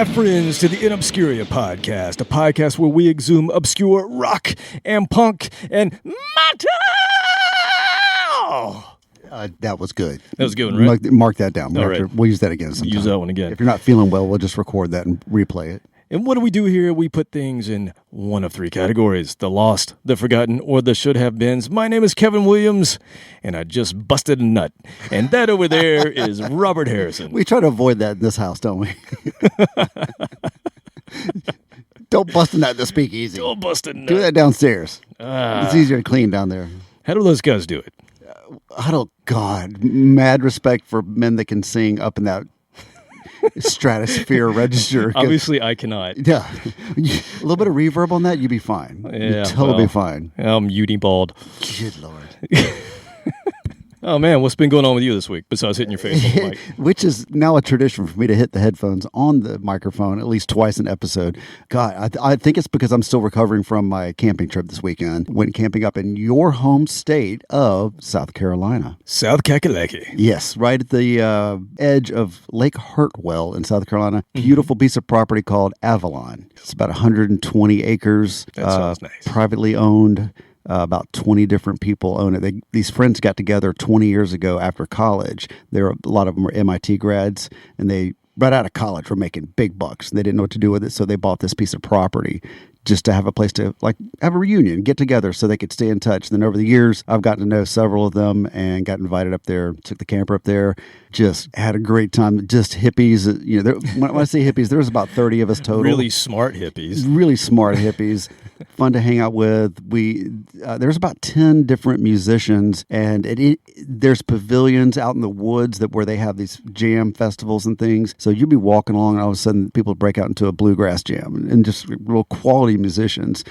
my friends, to the InObscuria podcast, a podcast where we exhume obscure rock and punk and metal. That was good. That was a good one, right? Mark that down. Right. We'll use that again sometime. Use that one again. If you're not feeling well, we'll just record that and replay it. And what do we do here? We put things in one of three categories: the lost, the forgotten, or the should have beens. My name is Kevin Williams, and I just busted a nut. And that over there is Robert Harrison. We try to avoid that in this house, don't we? Don't bust a nut in the speakeasy. Don't bust a nut. Do that downstairs. It's easier to clean down there. How do those guys do it? God, mad respect for men that can sing up in that stratosphere register. Obviously, I cannot. Yeah. A little bit of reverb on that, you'd be fine. Yeah, you'd totally be fine. I'm Udi bald. Good Lord. Oh, man, what's been going on with you this week besides hitting your face on the mic? Which is now a tradition for me to hit the headphones on the microphone at least twice an episode. God, I think it's because I'm still recovering from my camping trip this weekend. Went camping up in your home state of South Carolina. South Kakalaki. Yes, right at the edge of Lake Hartwell in South Carolina. Beautiful piece of property called Avalon. It's about 120 acres. That sounds nice. Privately owned. About 20 different people own it. These friends got together 20 years ago after college. A lot of them were MIT grads, and they, right out of college, were making big bucks. They didn't know what to do with it, so they bought this piece of property just to have a place to have a reunion, get together so they could stay in touch. And then over the years, I've gotten to know several of them and got invited up there, took the camper up there, just had a great time. Just hippies. When I say hippies, there was about 30 of us total. Really smart hippies. Really smart hippies. Fun to hang out with. There's about 10 different musicians, and there's pavilions out in the woods where they have these jam festivals and things. So you'd be walking along, and all of a sudden people break out into a bluegrass jam, and just real quality musicians.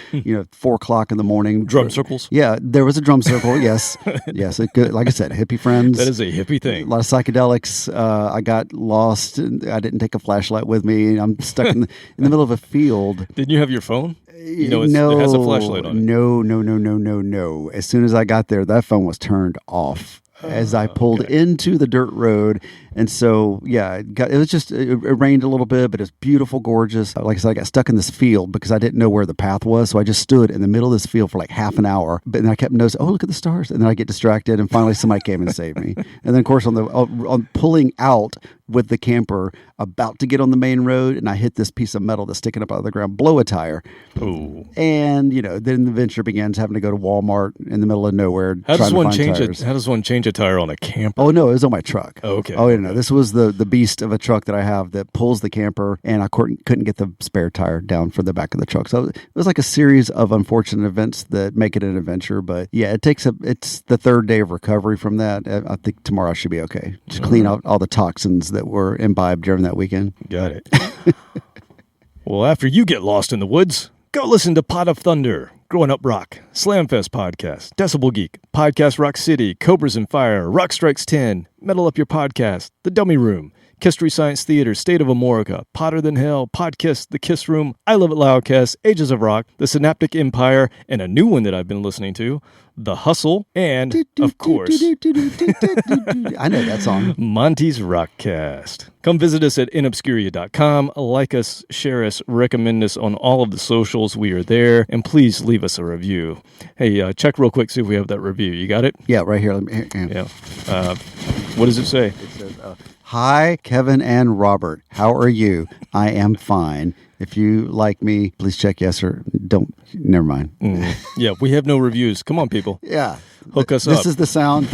4 o'clock in the morning. Drum circles. Yeah, there was a drum circle. Yes, yes. Like I said, hippie friends. That is a hippie thing. A lot of psychedelics. I got lost. And I didn't take a flashlight with me. I'm stuck in the middle of a field. Didn't you have your phone? No, it has a flashlight on it. No. As soon as I got there, that phone was turned off as I pulled into the dirt road. And so, yeah, it rained a little bit, but it's beautiful, gorgeous. Like I said, I got stuck in this field because I didn't know where the path was. So I just stood in the middle of this field for like half an hour. But then I kept noticing, look at the stars. And then I get distracted, and finally somebody came and saved me. And then, of course, on pulling out with the camper, about to get on the main road, and I hit this piece of metal that's sticking up out of the ground, blow a tire. Oh. And, then the venture begins, having to go to Walmart in the middle of nowhere. How does one change a tire on a camper? Oh, no, it was on my truck. Oh, okay. Oh, no, this was the beast of a truck that I have that pulls the camper, and I couldn't get the spare tire down for the back of the truck. So it was like a series of unfortunate events that make it an adventure. But yeah, it's the third day of recovery from that. I think tomorrow I should be okay. Just clean out all the toxins that were imbibed during that weekend. Got it. Well, after you get lost in the woods, go listen to Pot of Thunder, Growing Up Rock, Slamfest Podcast, Decibel Geek, Podcast Rock City, Cobras and Fire, Rock Strikes 10, Metal Up Your Podcast, The Dummy Room, History Science Theater, State of Amorica, Potter Than Hell, Podkiss, The Kiss Room, I Love It Loudcast, Ages of Rock, The Synaptic Empire, and a new one that I've been listening to, The Hustle, and, of course, I know that song. Monty's Rockcast. Come visit us at InObscuria.com. Like us, share us, recommend us on all of the socials. We are there. And please leave us a review. Hey, check real quick, see if we have that review. You got it? Yeah, right here. Yeah. What does it say? It says, hi, Kevin and Robert. How are you? I am fine. If you like me, please check yes or don't. Never mind. Yeah, we have no reviews. Come on, people. Yeah. Hook us up. This is the sound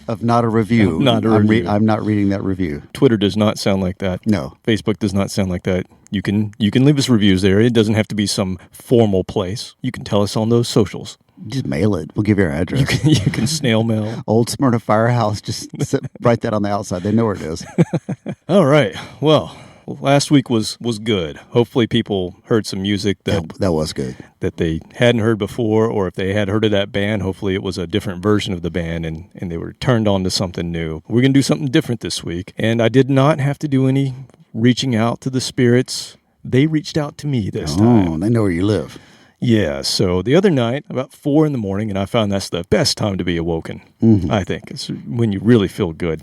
of not a review. Not a review. I'm not reading that review. Twitter does not sound like that. No. Facebook does not sound like that. You can leave us reviews there. It doesn't have to be some formal place. You can tell us on those socials. Just mail it. We'll give you our address. You can snail mail. Old Smyrna Firehouse. Just write that on the outside. They know where it is. All right. Well, last week was good. Hopefully people heard some music that was good, that they hadn't heard before, or if they had heard of that band, hopefully it was a different version of the band and they were turned on to something new. We're going to do something different this week, and I did not have to do any reaching out to the spirits. They reached out to me this time. Oh, they know where you live. Yeah, so the other night, about 4 a.m, and I found that's the best time to be awoken, I think. It's when you really feel good.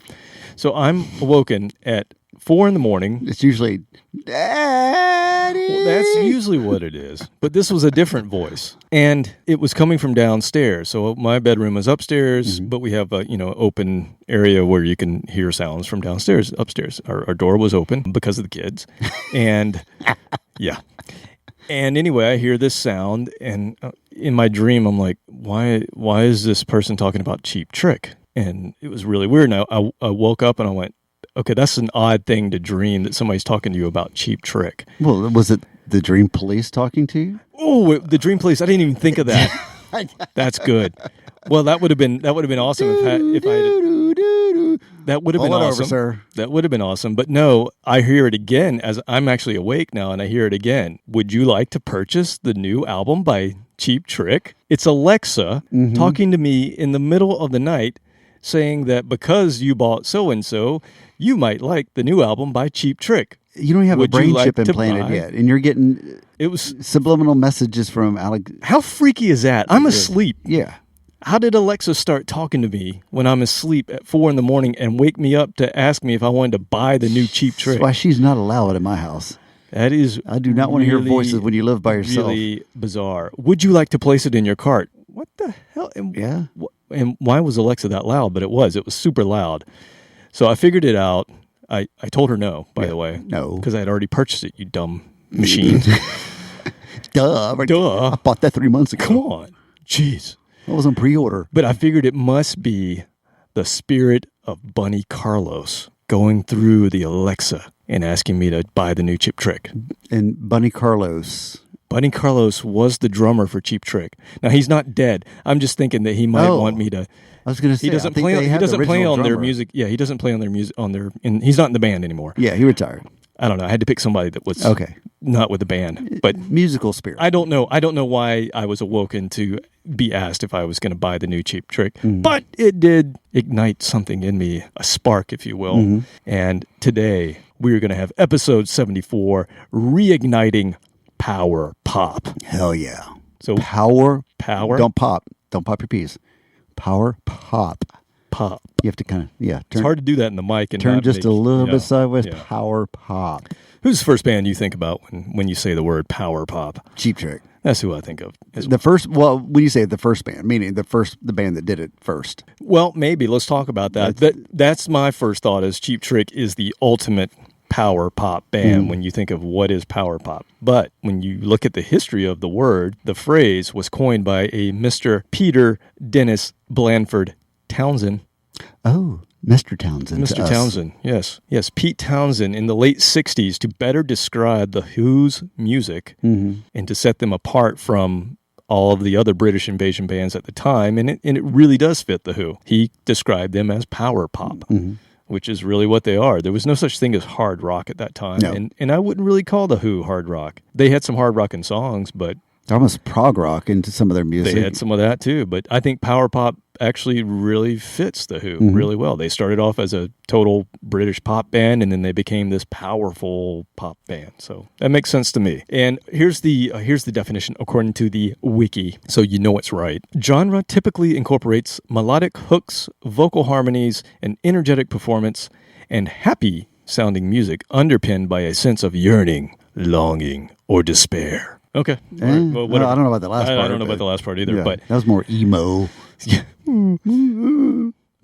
So I'm awoken at 4 a.m. It's usually, Daddy. Well, that's usually what it is. But this was a different voice. And it was coming from downstairs. So my bedroom is upstairs, but we have a open area where you can hear sounds from downstairs. Upstairs, our door was open because of the kids. And yeah. And anyway, I hear this sound, and in my dream, I'm like, why is this person talking about Cheap Trick? And it was really weird. And I woke up and I went, okay, that's an odd thing to dream, that somebody's talking to you about Cheap Trick. Well, was it the Dream Police talking to you? Oh, the Dream Police! I didn't even think of that. That's good. Well, that would have been awesome if I had. That would have been awesome, sir. That would have been awesome. But no, I hear it again as I'm actually awake now, and I hear it again. Would you like to purchase the new album by Cheap Trick? It's Alexa talking to me in the middle of the night, saying that because you bought so and so, you might like the new album by Cheap Trick. You don't have a brain chip implanted yet, and you're getting subliminal messages from Alex. How freaky is that? I'm asleep. Yeah. How did Alexa start talking to me when I'm asleep at 4 a.m. and wake me up to ask me if I wanted to buy the new Cheap Trick? That's why she's not allowed in my house. That is I do not want to hear voices when you live by yourself. Really bizarre. Would you like to place it in your cart? What the hell? Yeah. And why was Alexa that loud? But it was super loud. So I figured it out. I told her no, by the way. No. Because I had already purchased it, you dumb machine. Duh. I bought that 3 months ago. Come on. Jeez. That was on pre-order. But I figured it must be the spirit of Bunny Carlos going through the Alexa and asking me to buy the new Cheap Trick. And Bunny Carlos was the drummer for Cheap Trick. Now, he's not dead. I'm just thinking that he might want me to. I was going to say, he doesn't play on their music. Yeah, he doesn't play on their music and he's not in the band anymore. Yeah, he retired. I don't know. I had to pick somebody that was not with the band, but musical spirit. I don't know why I was awoken to be asked if I was going to buy the new Cheap Trick, but it did ignite something in me, a spark, if you will. And today we're going to have episode 74, Reigniting Power Pop. Hell yeah! So power. Don't pop your piece. Power pop. You have to kind of it's hard to do that in the mic and turn just a little bit sideways. Yeah. Power pop. Who's the first band you think about when you say the word power pop? Cheap Trick. That's who I think of. The first. Well, when you say the first band, meaning the band that did it first. Well, maybe let's talk about that. That's my first thought. Is Cheap Trick is the ultimate power pop band when you think of what is power pop. But when you look at the history of the word, the phrase was coined by a Mr. Peter Dennis Blanford Townsend. Oh, Mr. Townsend. Mr. Townsend, yes. Pete Townsend in the late 60s to better describe the Who's music and to set them apart from all of the other British invasion bands at the time. And it really does fit the Who. He described them as power pop. Which is really what they are. There was no such thing as hard rock at that time. No. And I wouldn't really call the Who hard rock. They had some hard rocking songs, but they're almost prog rock into some of their music. They had some of that too, but I think power pop actually really fits the Who really well. They started off as a total British pop band, and then they became this powerful pop band. So that makes sense to me. And here's the definition according to the wiki, so you know it's right. Genre typically incorporates melodic hooks, vocal harmonies, an energetic performance, and happy sounding music underpinned by a sense of yearning, longing, or despair. Okay. Well, I don't know about the last part. I don't know about the last part either, but that was more emo.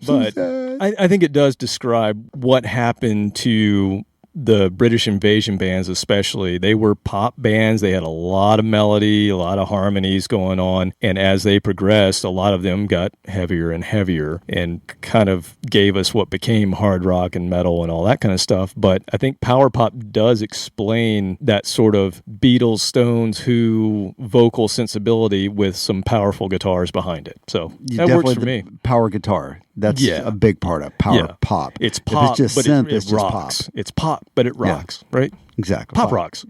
But I think it does describe what happened to the British invasion bands, especially. They were pop bands. They had a lot of melody, a lot of harmonies going on. And as they progressed, a lot of them got heavier and heavier and kind of gave us what became hard rock and metal and all that kind of stuff. But I think power pop does explain that sort of Beatles, Stones, Who vocal sensibility with some powerful guitars behind it. So that works for me. Power guitar. That's a big part of power pop. It's pop, if it's just but synth, it it's rocks. just pop. It's pop, but it rocks, right? Exactly. Pop rocks.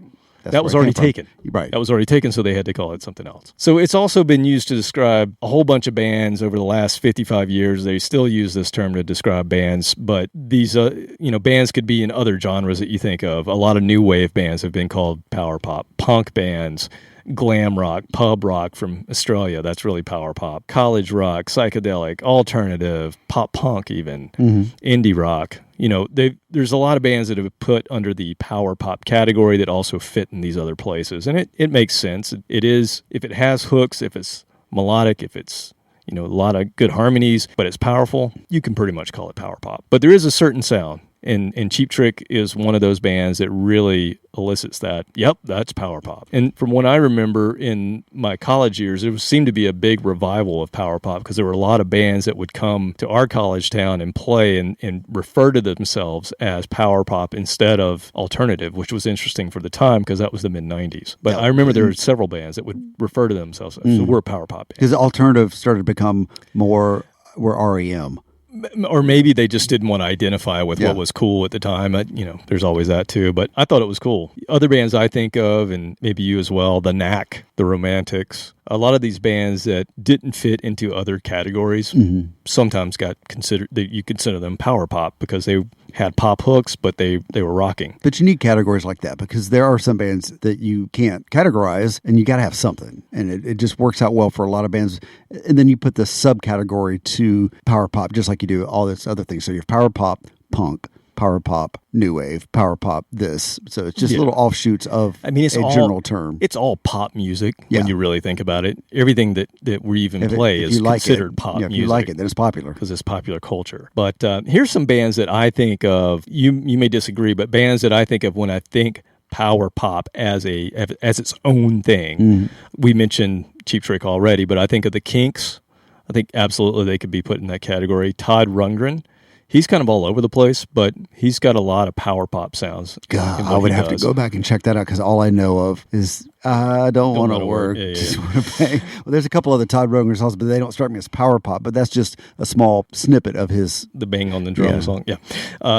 that was already taken. Right. That was already taken, so they had to call it something else. So it's also been used to describe a whole bunch of bands over the last 55 years. They still use this term to describe bands, but these bands could be in other genres that you think of. A lot of new wave bands have been called power pop. Punk bands, glam rock, pub rock from Australia, that's really power pop. College rock, psychedelic, alternative, pop punk even, indie rock. There's a lot of bands that have put under the power pop category that also fit in these other places. And it makes sense. It is, if it has hooks, if it's melodic, if it's, a lot of good harmonies, but it's powerful, you can pretty much call it power pop. But there is a certain sound. And Cheap Trick is one of those bands that really elicits that. Yep, that's power pop. And from what I remember in my college years, there seemed to be a big revival of power pop because there were a lot of bands that would come to our college town and play and refer to themselves as power pop instead of alternative, which was interesting for the time because that was the mid-'90s. But I remember there were several bands that would refer to themselves as, so we're a power pop band. Because alternative started to become more, we're REM. Or maybe they just didn't want to identify with what was cool at the time. There's always that too. But I thought it was cool. Other bands I think of, and maybe you as well, the Knack, the Romantics, a lot of these bands that didn't fit into other categories sometimes got considered, you consider them power pop because they had pop hooks, but they were rocking. But you need categories like that because there are some bands that you can't categorize and you got to have something. And it just works out well for a lot of bands. And then you put the subcategory to power pop, just like you do all this other things. So you have power pop, punk, power pop, new wave, power pop, this. So it's just little offshoots of general term. It's all pop music when you really think about it. Everything that we even play is considered pop music. If you like it, then it's popular. Because it's popular culture. But here's some bands that I think of. You may disagree, but bands that I think of when I think power pop as its own thing. We mentioned Cheap Trick already, but I think of the Kinks. I think absolutely they could be put in that category. Todd Rundgren. He's kind of all over the place, but he's got a lot of power pop sounds. God, I would have to go back and check that out because all I know of is I don't want to work. Just want to pay. Well, there's a couple other Todd Rundgren songs, but they don't strike me as power pop. But that's just a small snippet of his. The bang on the drum song. Yeah.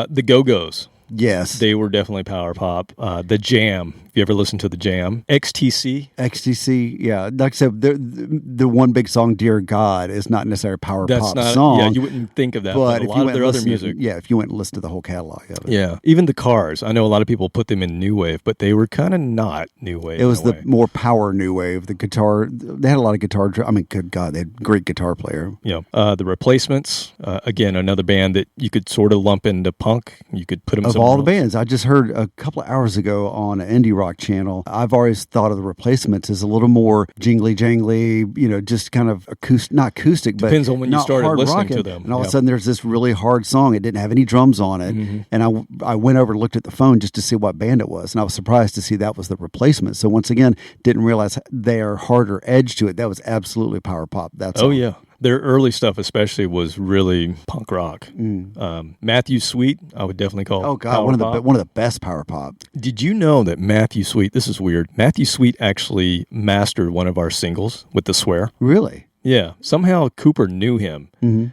The Go-Go's. Yes. They were definitely power pop. The Jam. If you ever listen to The Jam. XTC, yeah. Like I said, the one big song, Dear God, is not necessarily a power pop song. Yeah, you wouldn't think of that, but a lot of their other music. If you went and listened to the whole catalog of it. Yeah. Even the Cars. I know a lot of people put them in new wave, but they were kind of not new wave. It was the more power new wave. The guitar, they had a lot of guitar. I mean, good God, they had a great guitar player. Yeah. The Replacements, again, another band that you could sort of lump into punk. You could put them of all the bands. I just heard a couple of hours ago on an indie rock channel. I've always thought of the Replacements as a little more jingly jangly, just kind of not acoustic, but depends on when you started listening to them. And all of a sudden, there's this really hard song. It didn't have any drums on it, and I went over and looked at the phone just to see what band it was, and I was surprised to see that was the Replacements. So once again, didn't realize their harder edge to it. That was absolutely power pop. Yeah. Their early stuff especially was really punk rock. Matthew Sweet, I would definitely call one of the best power pop. Did you know that Matthew Sweet, this is weird, Matthew Sweet actually mastered one of our singles with The Swear? Really? Yeah. Somehow Cooper knew him,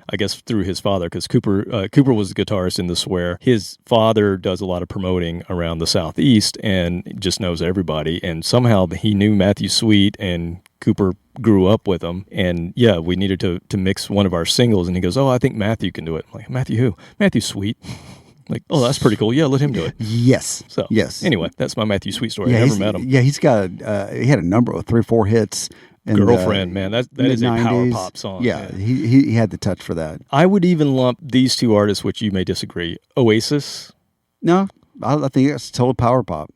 I guess through his father, because Cooper was the guitarist in The Swear. His father does a lot of promoting around the Southeast and just knows everybody. And somehow he knew Matthew Sweet, and Cooper grew up with him. And yeah, we needed to mix one of our singles. And he goes, I think Matthew can do it. I'm like, Matthew who? Matthew Sweet. Like, that's pretty cool. Yeah, let him do it. Yes. So, yes. Anyway, that's my Matthew Sweet story. I never met him. Yeah, he's got, he had a number of 3 or 4 hits. Girlfriend, man, that is a power pop song. Yeah, he had the touch for that. I would even lump these two artists, which you may disagree, Oasis. No, I think that's total power pop.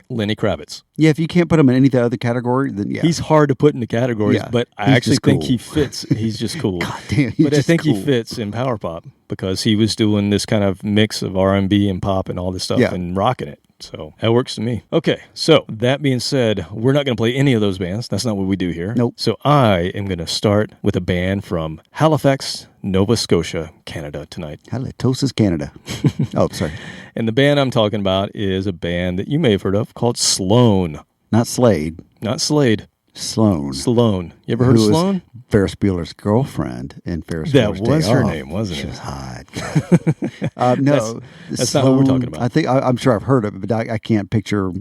Lenny Kravitz. Yeah, if you can't put him in any other category, then yeah. He's hard to put into categories, but I actually think he fits. He's just cool. God damn, but I think he fits in power pop because he was doing this kind of mix of R&B and pop and all this stuff and rocking it. So that works to me. Okay, so that being said, we're not going to play any of those bands. That's not what we do here. Nope. So I am going to start with a band from Halifax, Nova Scotia, Canada tonight. Halitosis, Canada. Oh, sorry. And the band I'm talking about is a band that you may have heard of called Sloan. Not Slade. Not Slade. Sloan. Sloan. You ever heard of Sloan? Ferris Bueller's girlfriend in Ferris Bueller's Day Off. That was her name, wasn't it? She was hot. No. That's not what we're talking about. I'm sure I've heard of it, but I can't picture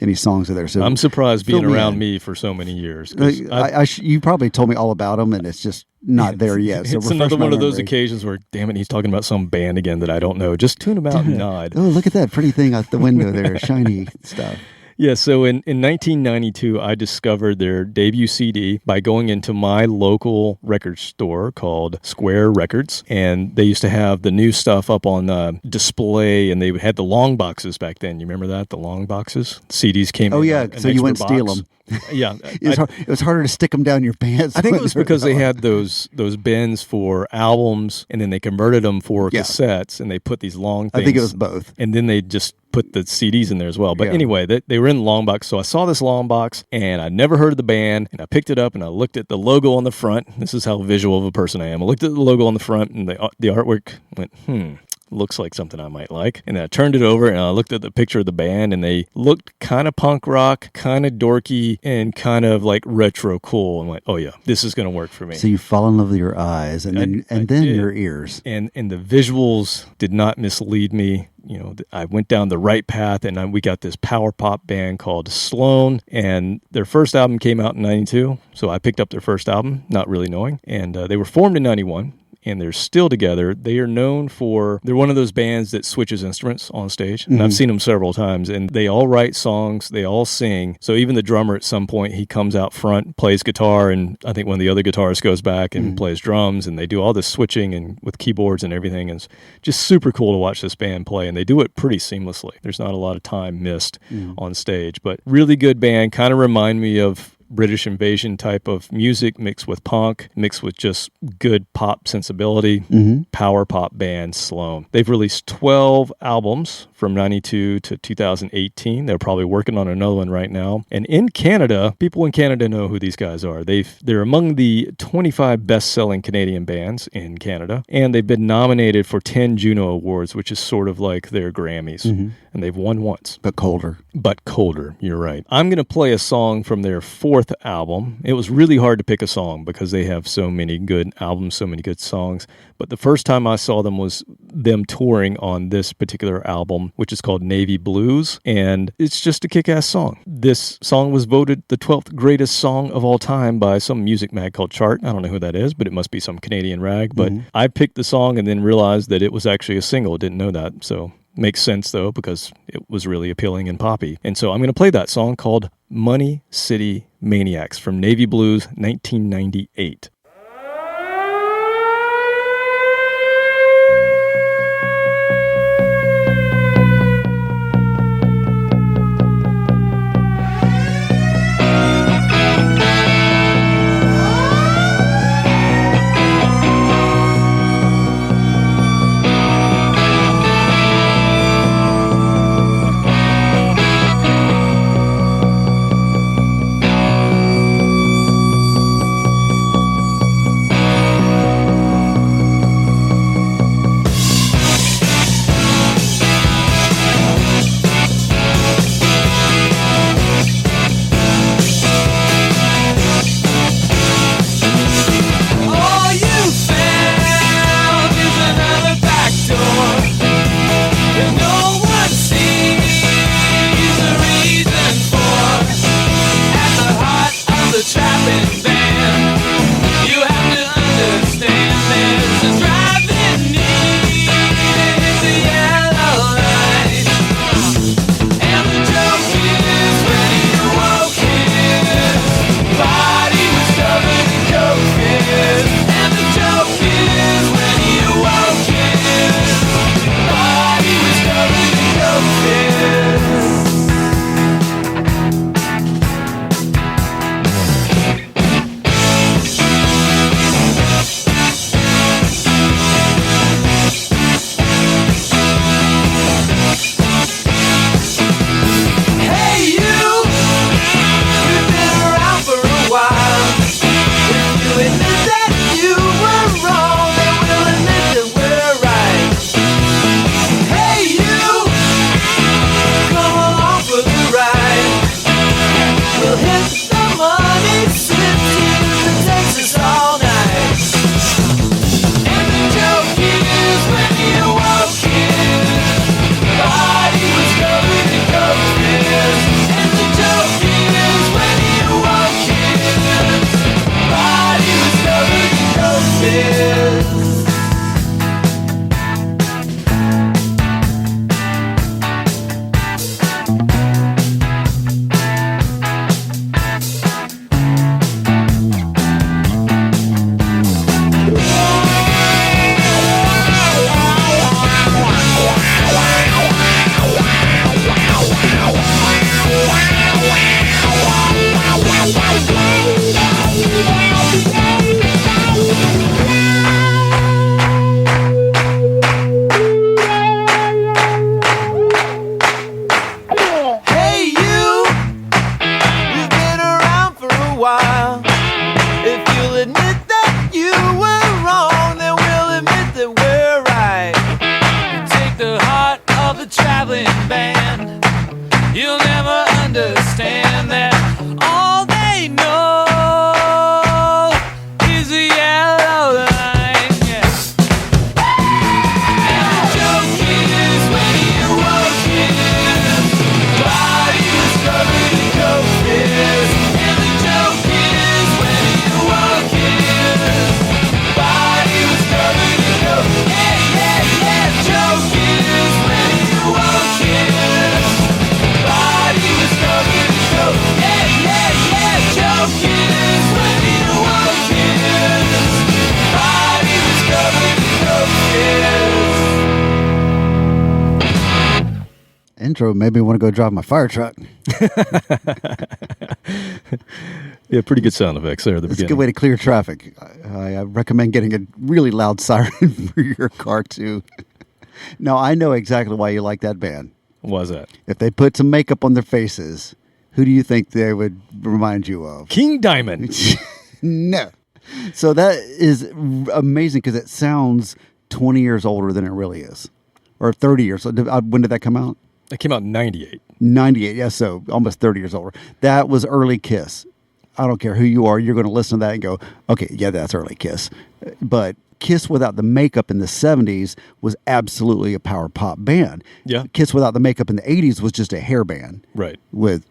any songs of there. So I'm surprised fill being me around in. me for so many years. 'Cause You probably told me all about them, and it's just not there yet. So it's refresh another my one of those memory. occasions where, damn it, he's talking about some band again that I don't know. Just tune him out and nod. Oh, look at that pretty thing out the window there, shiny stuff. Yeah, so in 1992, I discovered their debut CD by going into my local record store called Square Records. And they used to have the new stuff up on display, and they had the long boxes back then. You remember that? The long boxes? CDs came in. Oh, yeah, an so you went extra steal box. them. Yeah. It was harder to stick them down your pants. I think it when was they were because they gone. had those bins for albums, and then they converted them for Yeah. cassettes, and they put these long things. I think it was both. And then they just put the CDs in there as well. But Yeah. anyway, they were in the long box. So I saw this long box, and I never heard of the band, and I picked it up, and I looked at the logo on the front. This is how visual of a person I am. I looked at the logo on the front, and the artwork went, looks like something I might like. And then I turned it over and I looked at the picture of the band, and they looked kind of punk rock, kind of dorky, and kind of like retro cool. And went, oh yeah, this is going to work for me. So you fall in love with your eyes, and then I then did. your ears. And the visuals did not mislead me. You know, I went down the right path, and we got this power pop band called Sloan, and their first album came out in 92. So I picked up their first album, not really knowing. And they were formed in 91. And they're still together. They are known for, they're one of those bands that switches instruments on stage. And I've seen them several times. And they all write songs. They all sing. So even the drummer at some point, he comes out front, plays guitar. And I think one of the other guitarists goes back and plays drums. And they do all this switching and with keyboards and everything. And it's just super cool to watch this band play. And they do it pretty seamlessly. There's not a lot of time missed on stage. But really good band. Kind of remind me of British Invasion type of music mixed with punk, mixed with just good pop sensibility. Power pop band Sloan. They've released 12 albums from 92 to 2018. They're probably working on another one right now. And in Canada, people in Canada know who these guys are. They're among the 25 best-selling Canadian bands in Canada, and they've been nominated for 10 Juno Awards, which is sort of like their Grammys. And they've won once. But colder. But colder, you're right. I'm going to play a song from their fourth album. It was really hard to pick a song because they have so many good albums, so many good songs. But the first time I saw them was them touring on this particular album, which is called Navy Blues. And it's just a kick-ass song. This song was voted the 12th greatest song of all time by some music mag called Chart. I don't know who that is, but it must be some Canadian rag. But I picked the song and then realized that it was actually a single. Didn't know that. So makes sense, though, because it was really appealing and poppy. And so I'm going to play that song called Money City Maniacs from Navy Blues, 1998. rolling band. You'll never understand that all they know is a yellow line. Yeah. And the joke is when you woke his body was covered in coke fizz. And the joke is when you woke his body was covered in coke. Yeah, yeah, yeah. Joke is when you woke his body was covered in coke. Yeah, yeah, yeah. Joke is when you woke his body was covered in coke. Intro made me want to go drive my fire truck. Yeah, pretty good sound effects there at the It's a beginning. good way to clear traffic. I recommend getting a really loud siren for your car, too. Now, I know exactly why you like that band. Why is that? If they put some makeup on their faces, who do you think they would remind you of? King Diamond. No. So that is amazing because it sounds 20 years older than it really is. Or 30 years. When did that come out? It came out in 98. 98, yeah, so almost 30 years older. That was early Kiss. I don't care who you are, you're going to listen to that and go, okay, yeah, that's early Kiss. But Kiss without the makeup in the 70s was absolutely a power pop band. Yeah. Kiss without the makeup in the 80s was just a hair band. Right. With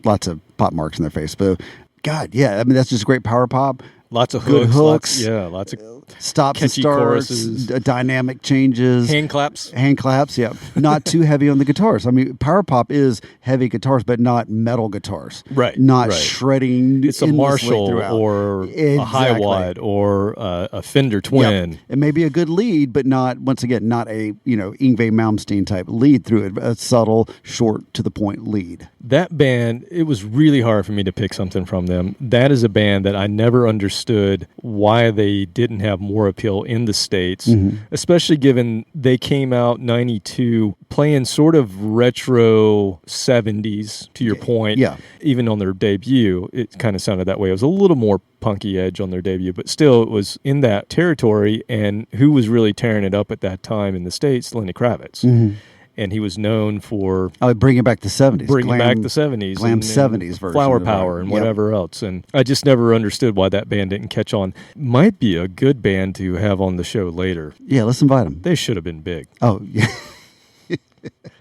lots of pop marks in their face. But God, yeah, I mean, that's just great power pop. Lots of Good hooks. hooks. Lots of Stops and catchy starts, choruses. dynamic changes. hand claps. Hand claps, yeah. Not too heavy on the guitars. I mean, power pop is heavy guitars, but not metal guitars. Right, Not right. shredding. It's a endlessly Marshall throughout. or a Exactly. high wide or a Fender Twin. Yep. It may be a good lead, but not, once again, not a, Yngwie Malmsteen type lead through it. A subtle, short, to the point lead. That band, it was really hard for me to pick something from them. That is a band that I never understood why they didn't have more appeal in the States, especially given they came out 92 playing sort of retro 70s, to your point. Yeah. Even on their debut, it kind of sounded that way. It was a little more punky edge on their debut, but still it was in that territory. And who was really tearing it up at that time in the States? Lenny Kravitz. And he was known for Bringing back the 70s. bringing back the 70s. Glam and 70s version. Flower of it. Power and Yep. whatever else. And I just never understood why that band didn't catch on. Might be a good band to have on the show later. Yeah, let's invite them. They should have been big. Oh, yeah.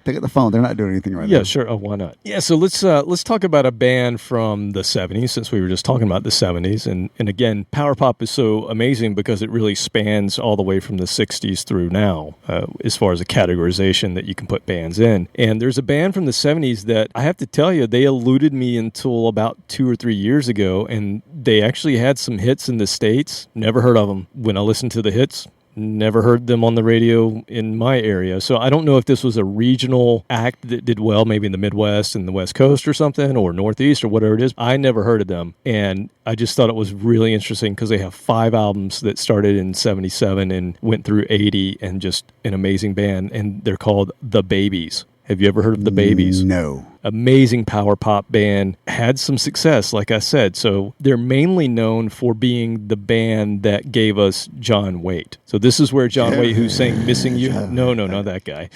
Pick up the phone. They're not doing anything right now. Yeah, sure. Oh, why not? Yeah, so let's talk about a band from the 70s, since we were just talking about the 70s. And again, power pop is so amazing because it really spans all the way from the 60s through now, as far as a categorization that you can put bands in. And there's a band from the 70s that I have to tell you, they eluded me until about 2 or 3 years ago, and they actually had some hits in the States. Never heard of them. When I listened to the hits, never heard them on the radio in my area. So I don't know if this was a regional act that did well, maybe in the Midwest and the West Coast or something, or Northeast or whatever it is. I never heard of them. And I just thought it was really interesting because they have 5 albums that started in 77 and went through 80, and just an amazing band. And they're called The Babies. Have you ever heard of The Babies? No. Amazing power pop band. Had some success, like I said. So they're mainly known for being the band that gave us John Waite. So this is where John Waite, who sang Missing You. No, not that guy.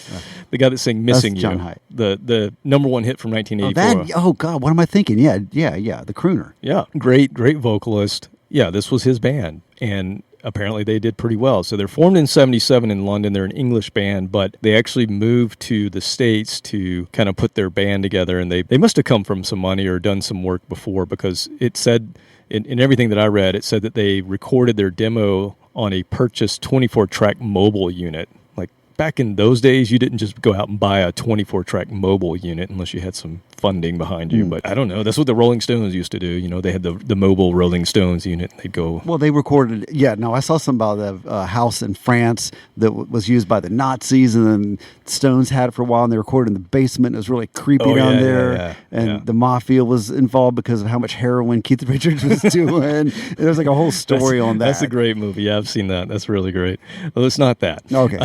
The guy that sang Missing You. John Haidt. The number one hit from 1984. Oh, God, what am I thinking? Yeah, the crooner. Yeah, great vocalist. Yeah, this was his band. And apparently they did pretty well. So they're formed in 77 in London. They're an English band, but they actually moved to the States to kind of put their band together. And they must have come from some money or done some work before, because it said, in everything that I read, it said that they recorded their demo on a purchased 24-track mobile unit. Like back in those days, you didn't just go out and buy a 24-track mobile unit unless you had some funding behind you. But I don't know. That's what the Rolling Stones used to do. They had the mobile Rolling Stones unit. They'd go. Well, they recorded. Yeah, no, I saw something about a house in France that was used by the Nazis, and then Stones had it for a while, and they recorded in the basement. It was really creepy down there, and the mafia was involved because of how much heroin Keith Richards was doing. There was like a whole story on that. That's a great movie. Yeah, I've seen that. That's really great. Well, it's not that. Okay.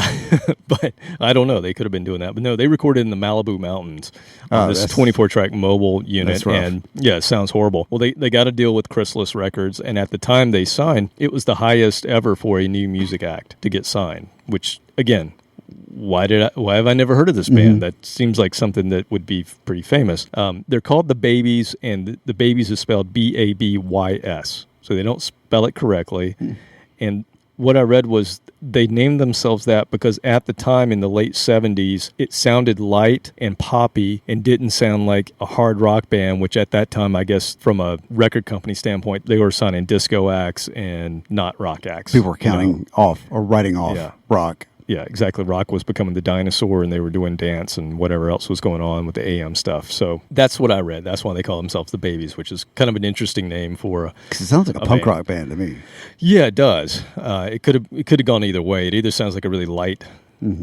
But I don't know. They could have been doing that. But no, they recorded in the Malibu Mountains on this 24-track mobile unit. And yeah, it sounds horrible. Well, they got to deal with Chrysalis Records. And at the time they signed, it was the highest ever for a new music act to get signed, which, again, why have I never heard of this band? That seems like something that would be pretty famous. They're called the Babies, and the Babies is spelled Baby's, so they don't spell it correctly. And what I read was they named themselves that because at the time in the late 70s, it sounded light and poppy and didn't sound like a hard rock band, which at that time, I guess, from a record company standpoint, they were signing disco acts and not rock acts. People were counting off or writing off rock. Yeah, exactly. Rock was becoming the dinosaur, and they were doing dance and whatever else was going on with the AM stuff. So that's what I read. That's why they call themselves the Babies, which is kind of an interesting name for because it sounds like a punk rock band to me. Yeah, it does. It could have gone either way. It either sounds like a really light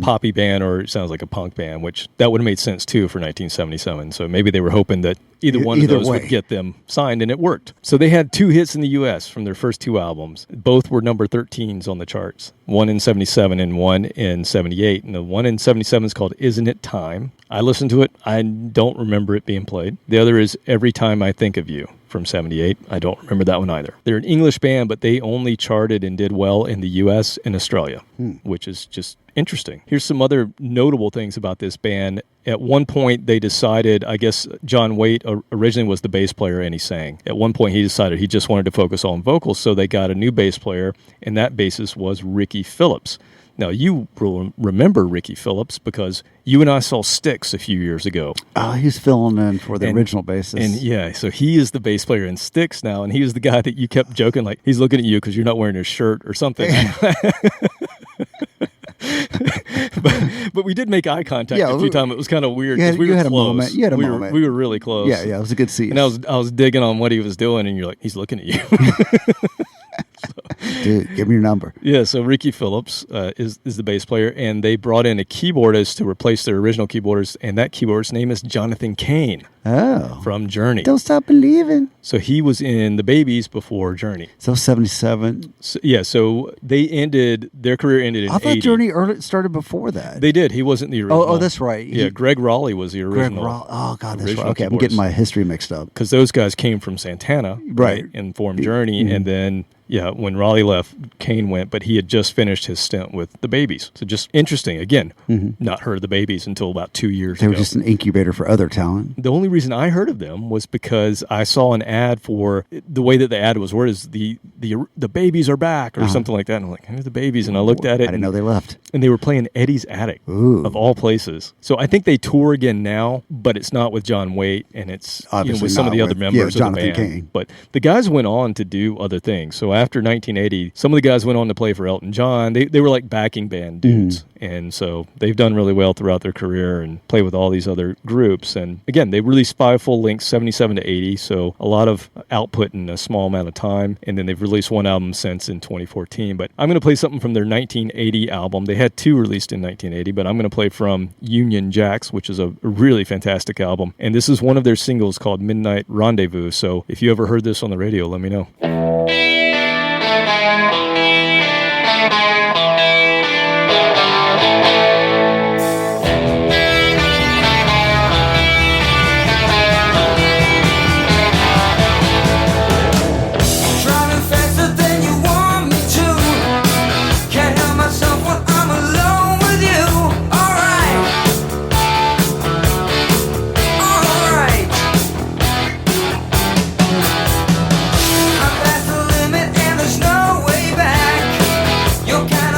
poppy band or it sounds like a punk band, which that would have made sense too for 1977. So maybe they were hoping that either one of those would get them signed, and it worked. So they had 2 hits in the U.S. from their first 2 albums. Both were number 13s on the charts. One in 77 and one in 78. And the one in 77 is called Isn't It Time? I listened to it. I don't remember it being played. The other is Every Time I Think of You from 78. I don't remember that one either. They're an English band, but they only charted and did well in the U.S. and Australia, which is just interesting. Here's some other notable things about this band. At one point, they decided, I guess John Waite originally was the bass player and he sang. At one point, he decided he just wanted to focus on vocals, so they got a new bass player, and that bassist was Ricky Phillips. Now, you will remember Ricky Phillips because you and I saw Styx a few years ago. He's filling in for the original bassist. And yeah, so he is the bass player in Styx now, and he was the guy that you kept joking, like, he's looking at you because you're not wearing his shirt or something. But we did make eye contact a few times. It was kind of weird because we were close. Moment. You had a moment. We were really close. Yeah, it was a good scene. And I was digging on what he was doing, and you're like, he's looking at you. Dude, give me your number. Yeah, so Ricky Phillips is the bass player, and they brought in a keyboardist to replace their original keyboardist, and that keyboardist's name is Jonathan Cain. Oh. From Journey. Don't Stop Believing. So he was in the Babies before Journey. So 77. So they ended, their career ended in 80. I thought Journey started before that. They did. He wasn't the original. Oh, that's right. Yeah, Greg Raleigh was the original. Oh, God, that's right. Okay, I'm getting my history mixed up. Because those guys came from Santana, right, and formed Journey, and then, when Raleigh left, Kane went, but he had just finished his stint with the Babies. So just interesting. Again, not heard of the Babies until about 2 years ago. They were just an incubator for other talent. The only reason I heard of them was because I saw an ad for the way that the ad was worded is the Babies are back or something like that. And I'm like, who's the Babies? And I looked at it. I didn't know they left. And they were playing Eddie's Attic of all places. So I think they tour again now, but it's not with John Waite, and it's with some of the other members of the band. Cain. But the guys went on to do other things. So after 1980, some of the guys went on to play for Elton John. They were like backing band dudes. And so they've done really well throughout their career and play with all these other groups. And again, they released 5 full lengths, 77 to 80, so a lot of output in a small amount of time. And then they've released 1 album since in 2014. But I'm going to play something from their 1980 album. They had 2 released in 1980, but I'm going to play from Union Jacks, which is a really fantastic album. And this is one of their singles called Midnight Rendezvous. So if you ever heard this on the radio, let me know. Your kind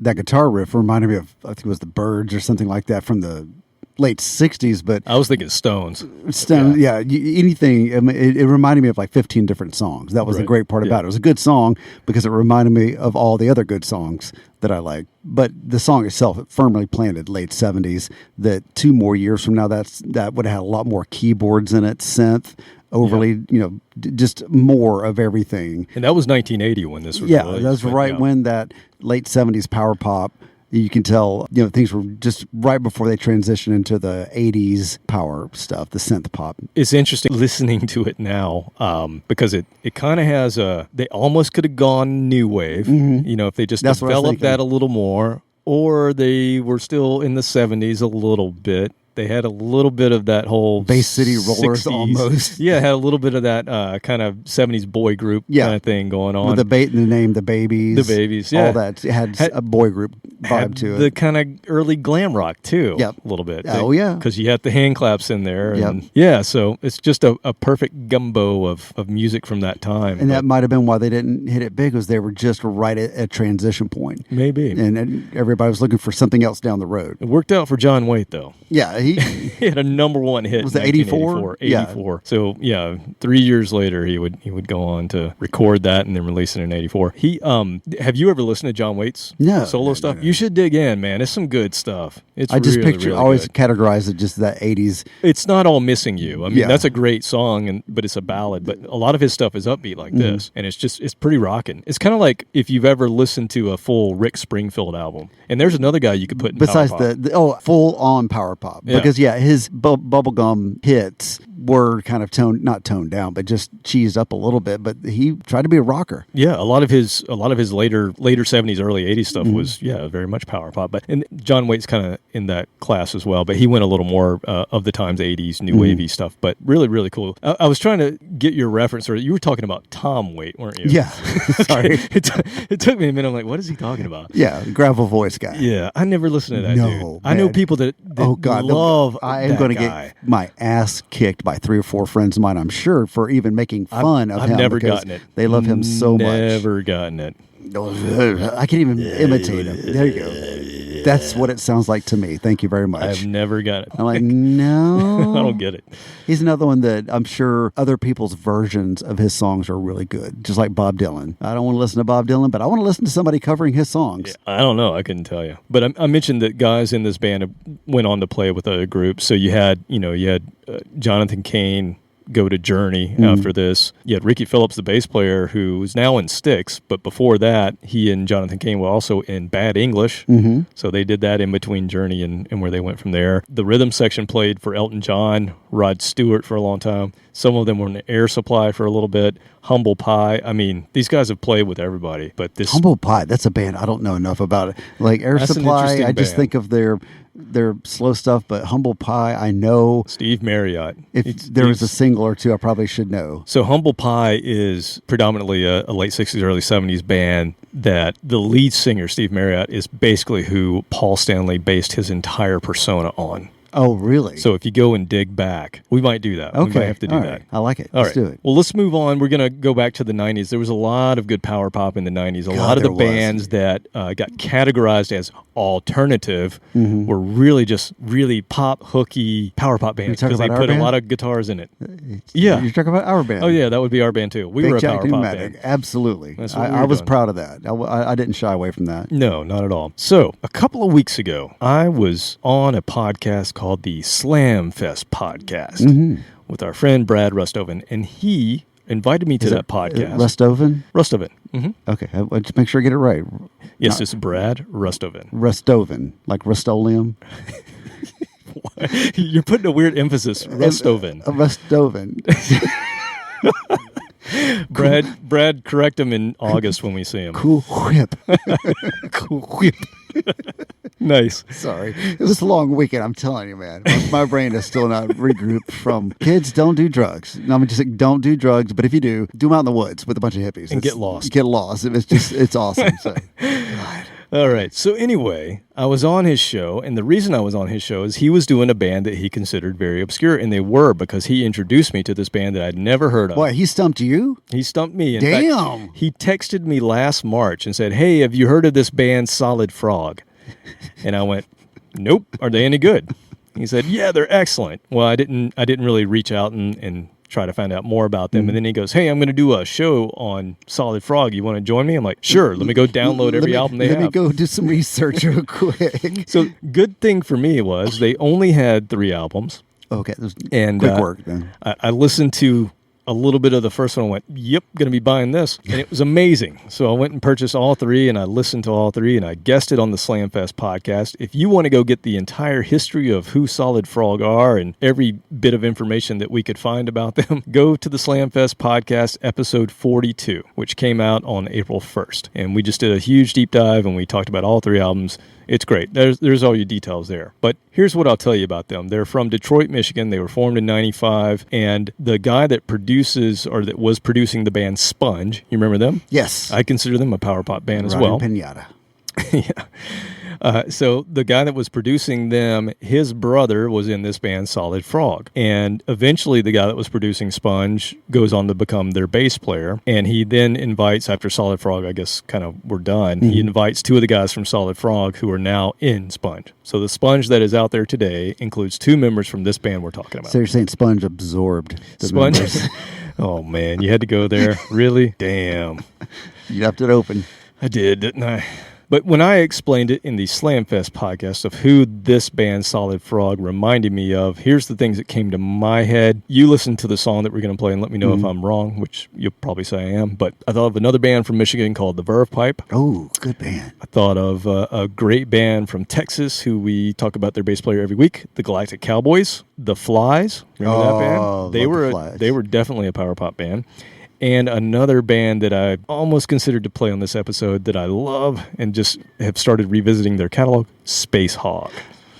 that guitar riff reminded me of, I think it was the Byrds or something like that from the late 60s, but I was thinking Stones. Stone, anything. I mean, it reminded me of like 15 different songs. That was the Right. great part about it. It was a good song because it reminded me of all the other good songs that I like. But the song itself, it firmly planted late 70s. That 2 more years from now, that would have had a lot more keyboards in it, synth, overly, just more of everything. And that was 1980 when this was Yeah, released. that's but right when that late 70s power pop. You can tell, things were just right before they transitioned into the 80s power stuff, the synth pop. It's interesting listening to it now because it kind of has they almost could have gone new wave, if they just That's what I was developed thinking. that a little more, or they were still in the 70s a little bit. They had a little bit of that whole Bay City Rollers 60s. almost. Yeah, had a little bit of that kind of 70s boy group kind of thing going on. With the bait in the name, the Babies. The Babies, yeah. All that. It had a boy group vibe had to the it. kind of early glam rock too. Yep. A little bit. Oh, yeah. Because you had the hand claps in there. Yep. And yeah, so it's just a perfect gumbo of music from that time. And that might have been why they didn't hit it big, was they were just right at a transition point. Maybe. And everybody was looking for something else down the road. It worked out for John Waite, though. Yeah, he He had a number one hit. Was in it 84? 84. So yeah, 3 years later he would go on to record that and then release it in 84. He have you ever listened to John Waite's solo stuff? No. You should dig in, man. It's some good stuff. It's I just really, picture, really always good. categorize it just that 80s. It's not all Missing You. I mean, Yeah. that's a great song, but it's a ballad. But a lot of his stuff is upbeat like this, and it's pretty rocking. It's kind of like if you've ever listened to a full Rick Springfield album. And there's another guy you could put in Besides Power Pop. full on power pop. Yeah. Because his bubblegum hits were kind of not toned down, but just cheesed up a little bit. But he tried to be a rocker. Yeah, a lot of his later 70s, early 80s stuff was very much power pop. But and John Waite's kind of in that class as well. But he went a little more of the times 80s new wavy stuff. But really, really cool. I was trying to get your reference, or you were talking about Tom Waite, weren't you? Yeah. Sorry. It took me a minute. I'm like, what is he talking about? Yeah, gravel voice guy. Yeah, I never listened to that No, dude. I know man. people that Oh God! love I am that going to guy. get my ass kicked by 3 or 4 friends of mine, I'm sure, for even making fun of him. I've never because gotten it. They love him so much. Never gotten it. I can't even imitate him. There you go. That's what it sounds like to me. Thank you very much. I've never got it. I'm like, no. I don't get it. He's another one that I'm sure other people's versions of his songs are really good, just like Bob Dylan. I don't want to listen to Bob Dylan, but I want to listen to somebody covering his songs. I don't know. I couldn't tell you. But I mentioned that guys in this band went on to play with other groups. So you had Jonathan Cain go to Journey after this. You had Ricky Phillips, the bass player, who is now in Styx, but before that, he and Jonathan Cain were also in Bad English. Mm-hmm. So they did that in between Journey and where they went from there. The rhythm section played for Elton John, Rod Stewart for a long time. Some of them were in the Air Supply for a little bit. Humble Pie. I mean, these guys have played with everybody, but this Humble Pie, that's a band I don't know enough about it. Like Air That's an Supply, interesting I just band. think of their slow stuff, but Humble Pie, I know. Steve Marriott. If there was a single or two, I probably should know. So Humble Pie is predominantly a late 60s, early 70s band that the lead singer, Steve Marriott, is basically who Paul Stanley based his entire persona on. Oh, really? So if you go and dig back, we might do that. okay. We might have to do All that. right. I like it. All Let's right. do it. Well, let's move on. We're going to go back to the 90s. There was a lot of good power pop in the 90s. A lot of the there was. bands that got categorized as alternative were really just really pop, hooky power pop bands talking because they about our put a band? lot of guitars in it. Yeah. You're talking about our band. Oh, yeah, that would be our band too. We Big were a Jack power pop Pneumatic. band. Absolutely. That's what we I were was doing. proud of that. I didn't shy away from that. No, not at all. So, a couple of weeks ago, I was on a podcast called the Slam Fest podcast with our friend Brad Rustoven, and he invited me to that podcast. Rustoven? Rustoven. Mm-hmm. Okay. I just make sure I get it right. Yes, it's Brad Rustoven. Rustoven, like Rust-Oleum. You're putting a weird emphasis. Rustoven. Rustoven. Brad, correct him in August when we see him. Cool whip. Cool whip. Nice. Sorry. It was a long weekend, I'm telling you, man. My brain is still not regrouped from kids don't do drugs. No, I'm just saying don't do drugs, but if you do them out in the woods with a bunch of hippies. And get lost. Get lost. It's awesome. So. God. All right. So anyway, I was on his show, and the reason I was on his show is he was doing a band that he considered very obscure, and they were because he introduced me to this band that I'd never heard of. What, he stumped you? He stumped me. In Damn. fact, he texted me last March and said, "Hey, have you heard of this band Solid Frog?" And I went, "Nope. Are they any good?" He said, "Yeah, they're excellent." Well, I didn't really reach out and try to find out more about them. And then he goes, "Hey, I'm going to do a show on Solid Frog. You want to join me?" I'm like, "Sure. Let me go download every album they have." Let me go do some research real quick. So good thing for me was they only had 3 albums. Okay, that was And quick work then. I listened to a little bit of the first one and went, "Yep, going to be buying this." And it was amazing. So I went and purchased all 3, and I listened to all 3, and I guested on the Slamfest podcast. If you want to go get the entire history of who Solid Frog are and every bit of information that we could find about them, go to the Slamfest podcast episode 42, which came out on April 1st. And we just did a huge deep dive, and we talked about all 3 albums. It's great. There's all your details there. But here's what I'll tell you about them. They're from Detroit, Michigan. They were formed in 95. And the guy that that was producing the band Sponge, you remember them? Yes. I consider them a power pop band as Ronnie well. Pinata. Yeah. So the guy that was producing them, his brother was in this band Solid Frog. And eventually the guy that was producing Sponge goes on to become their bass player. And he then invites, after Solid Frog, I guess, kind of were done, he invites 2 of the guys from Solid Frog who are now in Sponge. So the Sponge that is out there today includes 2 members from this band we're talking about. So you're saying Sponge absorbed the Sponge? members. Oh, man, you had to go there? Really? Damn. You left it open. I did, didn't I? But when I explained it in the Slamfest podcast of who this band Solid Frog reminded me of, here's the things that came to my head. You listen to the song that we're going to play and let me know if I'm wrong, which you'll probably say I am. But I thought of another band from Michigan called the Verve Pipe. Oh, good band. I thought of a great band from Texas who we talk about their bass player every week, the Galactic Cowboys, the Flies. Remember that band? They were definitely a power pop band. And another band that I almost considered to play on this episode that I love and just have started revisiting their catalog, Space Hog.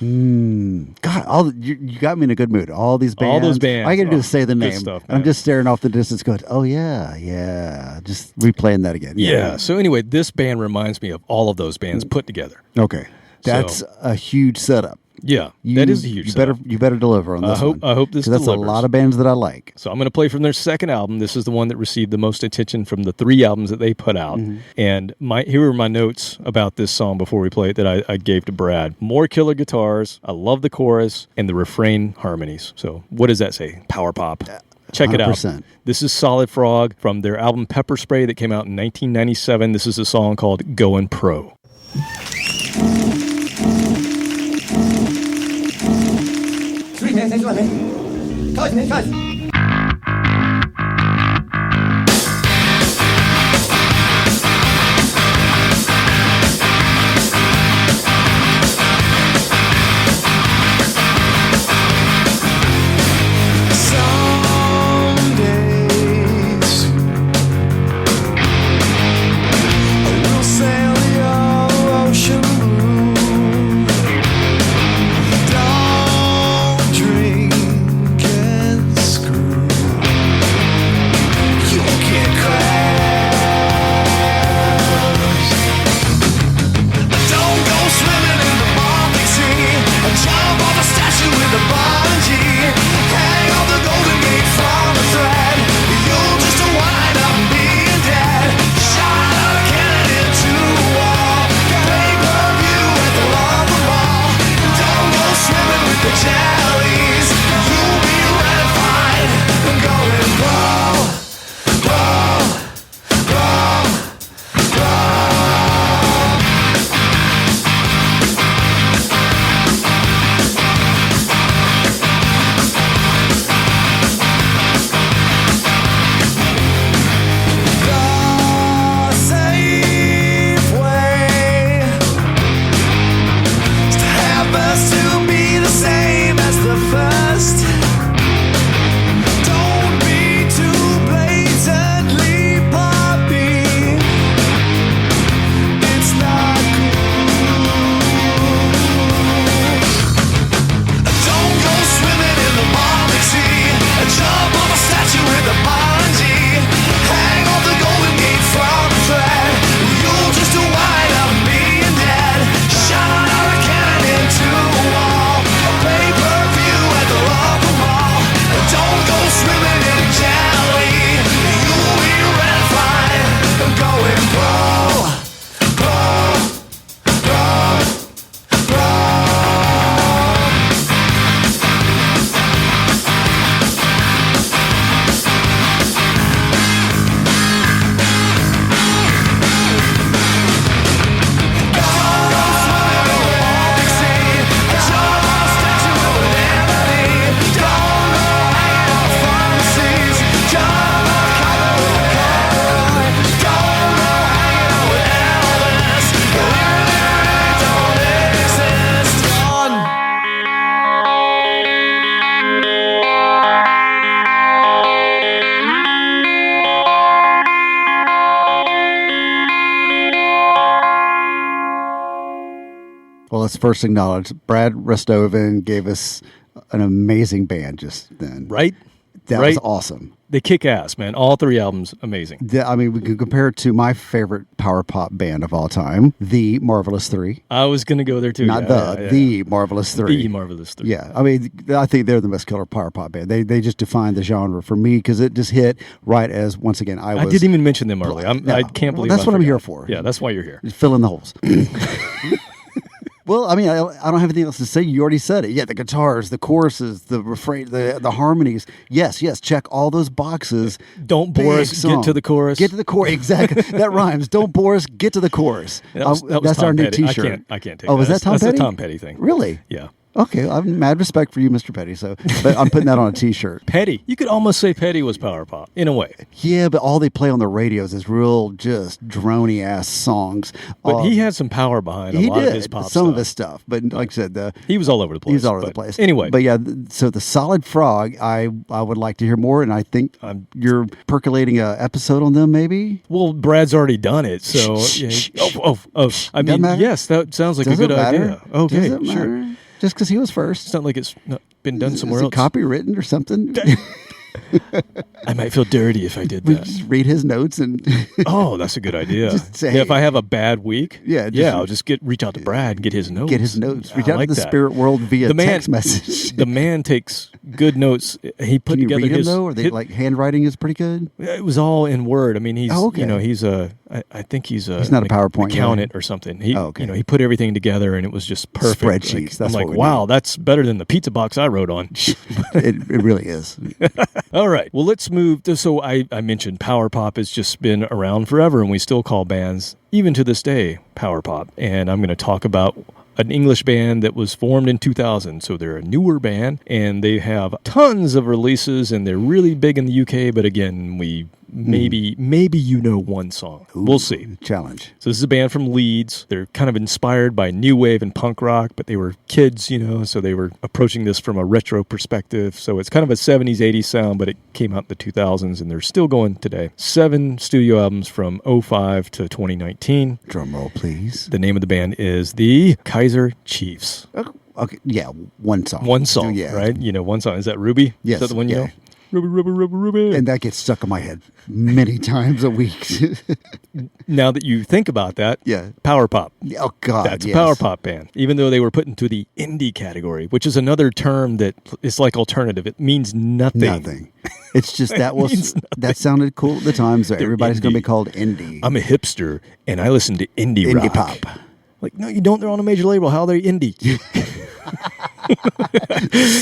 God, you got me in a good mood. All these bands. All those bands. All I got to do is say the good name. stuff, I'm man. just staring off the distance going, oh, yeah. Just replaying that again. Yeah. So anyway, this band reminds me of all of those bands put together. Okay. That's a huge setup. Yeah, that is a huge setup. You better deliver on this one. I hope this 'Cause that's delivers. a lot of bands that I like. So I'm going to play from their second album. This is the one that received the most attention from the 3 albums that they put out. And here are my notes about this song before we play it that I gave to Brad. More killer guitars. I love the chorus and the refrain harmonies. So what does that say? Power pop. Check it out. 100%. This is Solid Frog from their album Pepper Spray that came out in 1997. This is a song called Goin' Pro. Don't drink and let's first acknowledge Brad Restovan gave us an amazing band just then. Right? That right? was awesome. They kick ass, man. All 3 albums, amazing. I mean, we can compare it to my favorite power pop band of all time, The Marvelous Three. I was going to go there too. Not The Marvelous Three. The Marvelous Three. Yeah, I mean, I think they're the most killer power pop band. They just defined the genre for me because it just hit right as, once again, I didn't even mention them earlier. I can't believe that's what I'm forgot. here for. Yeah, that's why you're here. Just fill in the holes. Well, I mean, I don't have anything else to say. You already said it. Yeah, the guitars, the choruses, the refrain, the harmonies. Yes, check all those boxes. Don't bore us. Get to the chorus. Get to the chorus. Exactly. That rhymes. Don't bore us. Get to the chorus. That's Tom our new Petty. T-shirt. I can't take. Oh, is that Tom Petty? That's a Tom Petty thing. Really? Yeah. Okay, I have mad respect for you, Mr. Petty. But I'm putting that on a T-shirt. Petty. You could almost say Petty was power pop in a way. Yeah, but all they play on the radios is real, just drony ass songs. But he had some power behind a lot of his pop some stuff. of his stuff. But like I said, he was all over the place. He was all over the place. Anyway, but yeah, so the Solid Frog, I would like to hear more, and I think you're percolating a episode on them, maybe. Well, Brad's already done it, so I mean, yes, that sounds like a good idea. Okay, Does it sure. matter? Just because he was first. It's not like it's not been done somewhere Is else. it copywritten or something? I might feel dirty if I did We that. just read his notes and Oh, that's a good idea. Just say, Yeah, if I have a bad week, I'll just reach out to Brad and get his notes. Reach out like to the that. spirit world via The man- text message. The man takes good notes. He put Can you together read his. them though? Or they like handwriting is pretty good. It was all in Word. I mean, he's okay. He's a. I think he's a. He's not a PowerPoint accountant or something. He okay. he put everything together and it was just perfect. Spreadsheets. That's I'm like, what we wow, need. that's better than the pizza box I wrote on. it really is. All right. Well, let's move. So I mentioned power pop has just been around forever, and we still call bands, even to this day, power pop. And I'm going to talk about an English band that was formed in 2000. So they're a newer band, and they have tons of releases, and they're really big in the UK. But again, maybe one song. Ooh, we'll see. Challenge. So this is a band from Leeds. They're kind of inspired by new wave and punk rock, but they were kids, so they were approaching this from a retro perspective. So it's kind of a 70s, 80s sound, but it came out in the 2000s, and they're still going today. 7 studio albums from 2005 to 2019. Drum roll, please. The name of the band is the Kaiser Chiefs. Okay, yeah, one song. One song, yeah. right? One song. Is that Ruby? Yes. Is that the one you yeah. know? Ruby. And that gets stuck in my head many times a week. Now that you think about that, Yeah. power pop. Oh, God. That's yes. a power pop band, even though they were put into the indie category, which is another term that is like alternative. It means nothing. Nothing. It's just that sounded cool at the time, so everybody's going to be called indie. I'm a hipster, and I listen to indie rock. pop. Like, no, you don't. They're on a major label. How are they indie?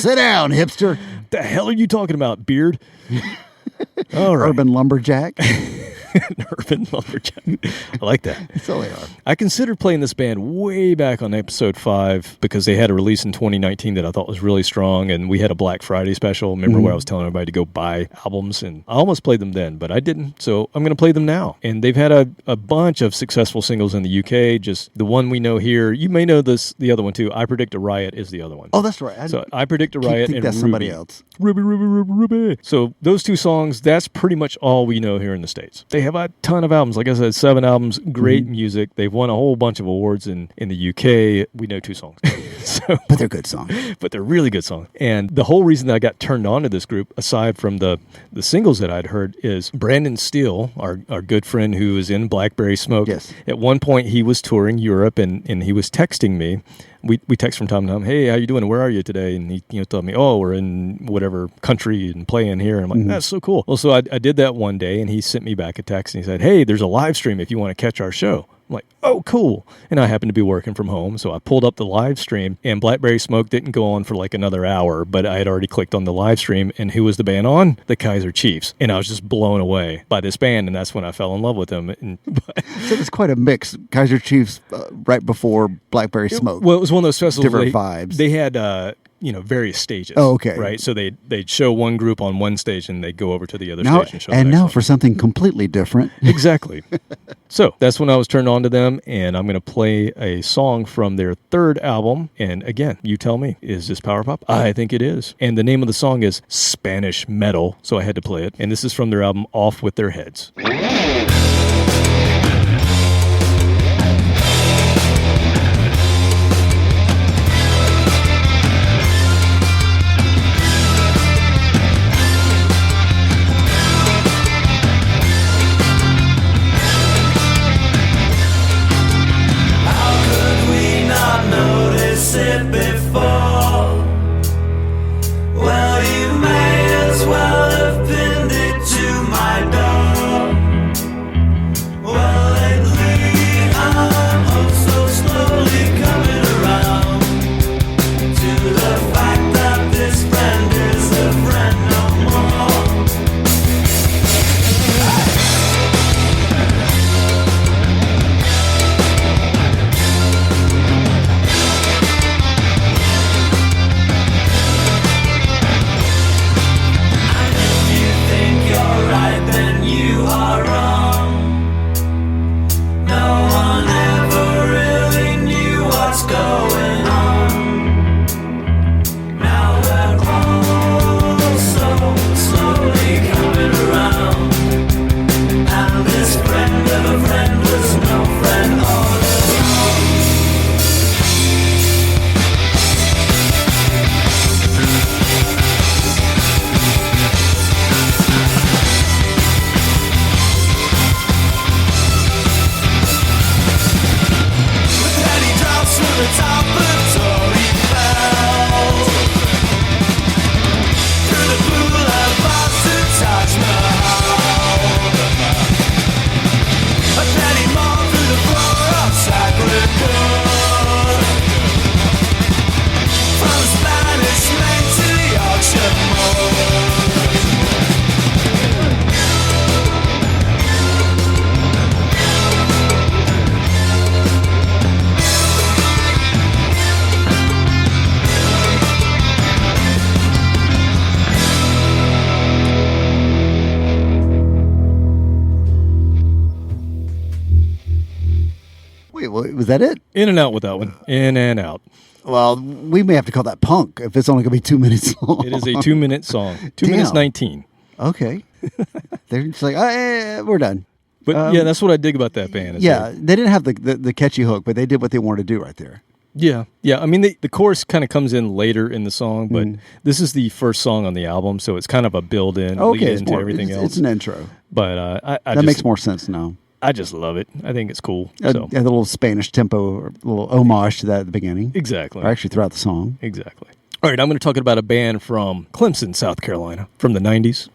Sit down, hipster. The hell are you talking about, beard? All right. Urban lumberjack. Urban lumberjack. I like that. So they are. I considered playing this band way back on episode 5 because they had a release in 2019 that I thought was really strong, and we had a Black Friday special. Remember where I was telling everybody to go buy albums, and I almost played them then, but I didn't, so I'm going to play them now. And they've had a bunch of successful singles in the UK, just the one we know here. You may know the other one too. I Predict a Riot is the other one. Oh, that's right. So I Predict a Riot think and that's Ruby. somebody else. Ruby. So those 2 songs, that's pretty much all we know here in the States. They have a ton of albums. Like I said, 7 albums, great music. They've won a whole bunch of awards in the UK. We know 2 songs. But they're good songs. But they're really good songs. And the whole reason that I got turned on to this group, aside from the singles that I'd heard, is Brandon Steele, our good friend who is in Blackberry Smoke. Yes. At one point, he was touring Europe, and he was texting me. We text from time to time, hey, how you doing? Where are you today? And he told me, oh, we're in whatever country and playing here. And I'm like, that's so cool. Well, so I did that one day, and he sent me back a text, and he said, hey, there's a live stream if you want to catch our show. I'm like, oh, cool. And I happened to be working from home, so I pulled up the live stream, and Blackberry Smoke didn't go on for like another hour, but I had already clicked on the live stream, and who was the band on? The Kaiser Chiefs. And I was just blown away by this band, and that's when I fell in love with them. So it's quite a mix. Kaiser Chiefs right before Blackberry Smoke. Well, it was one of those festivals. Different vibes. They had various stages. Oh, okay. Right? So they'd show one group on one stage, and they'd go over to the other stage and show the next now one. for something completely different. Exactly. So that's when I was turned on to them, and I'm going to play a song from their 3rd album. And again, you tell me, is this power pop? I think it is. And the name of the song is Spanish Metal, so I had to play it. And this is from their album Off With Their Heads. Was that it? In and out with that one. In and out. Well, we may have to call that punk if it's only going to be 2 minutes long. It is a 2-minute song. 2 minutes 19. Okay. They're just like, we're done. But yeah, that's what I dig about that band. Yeah, they didn't have the catchy hook, but they did what they wanted to do right there. Yeah. I mean, the chorus kind of comes in later in the song, but this is the first song on the album, so it's kind of a build-in, lead into everything else. It's an intro. But that makes more sense now. I just love it. I think it's cool. A little Spanish tempo, or a little homage to that at the beginning. Exactly. Or actually throughout the song. Exactly. All right, I'm going to talk about a band from Clemson, South Carolina, from the 90s.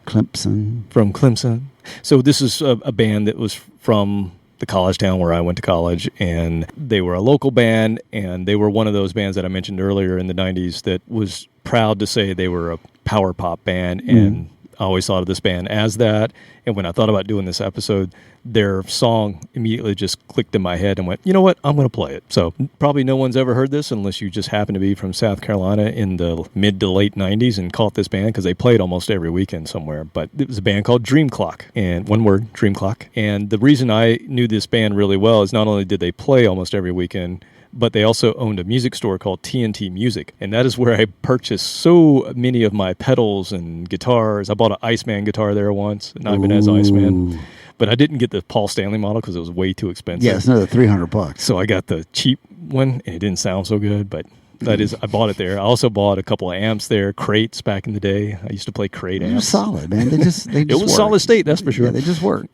From Clemson. So this is a band that was from the college town where I went to college, and they were a local band, and they were one of those bands that I mentioned earlier in the 90s that was proud to say they were a power pop band, and I always thought of this band as that. And when I thought about doing this episode, their song immediately just clicked in my head and went, you know what, I'm going to play it. So probably no one's ever heard this unless you just happen to be from South Carolina in the mid to late 90s and caught this band because they played almost every weekend somewhere. But it was a band called Dreamclok, and one word, Dreamclok. And the reason I knew this band really well is not only did they play almost every weekend, but they also owned a music store called TNT Music. And that is where I purchased so many of my pedals and guitars. I bought an Iceman guitar there once, an Ibanez Iceman. But I didn't get the Paul Stanley model because it was way too expensive. Yeah, it's another $300. So I got the cheap one, and it didn't sound so good, but that is, I bought it there. I also bought a couple of amps there, crates back in the day. I used to play crate amps. They're solid, man. They just it was work. Solid state, that's for sure. Yeah, they just work.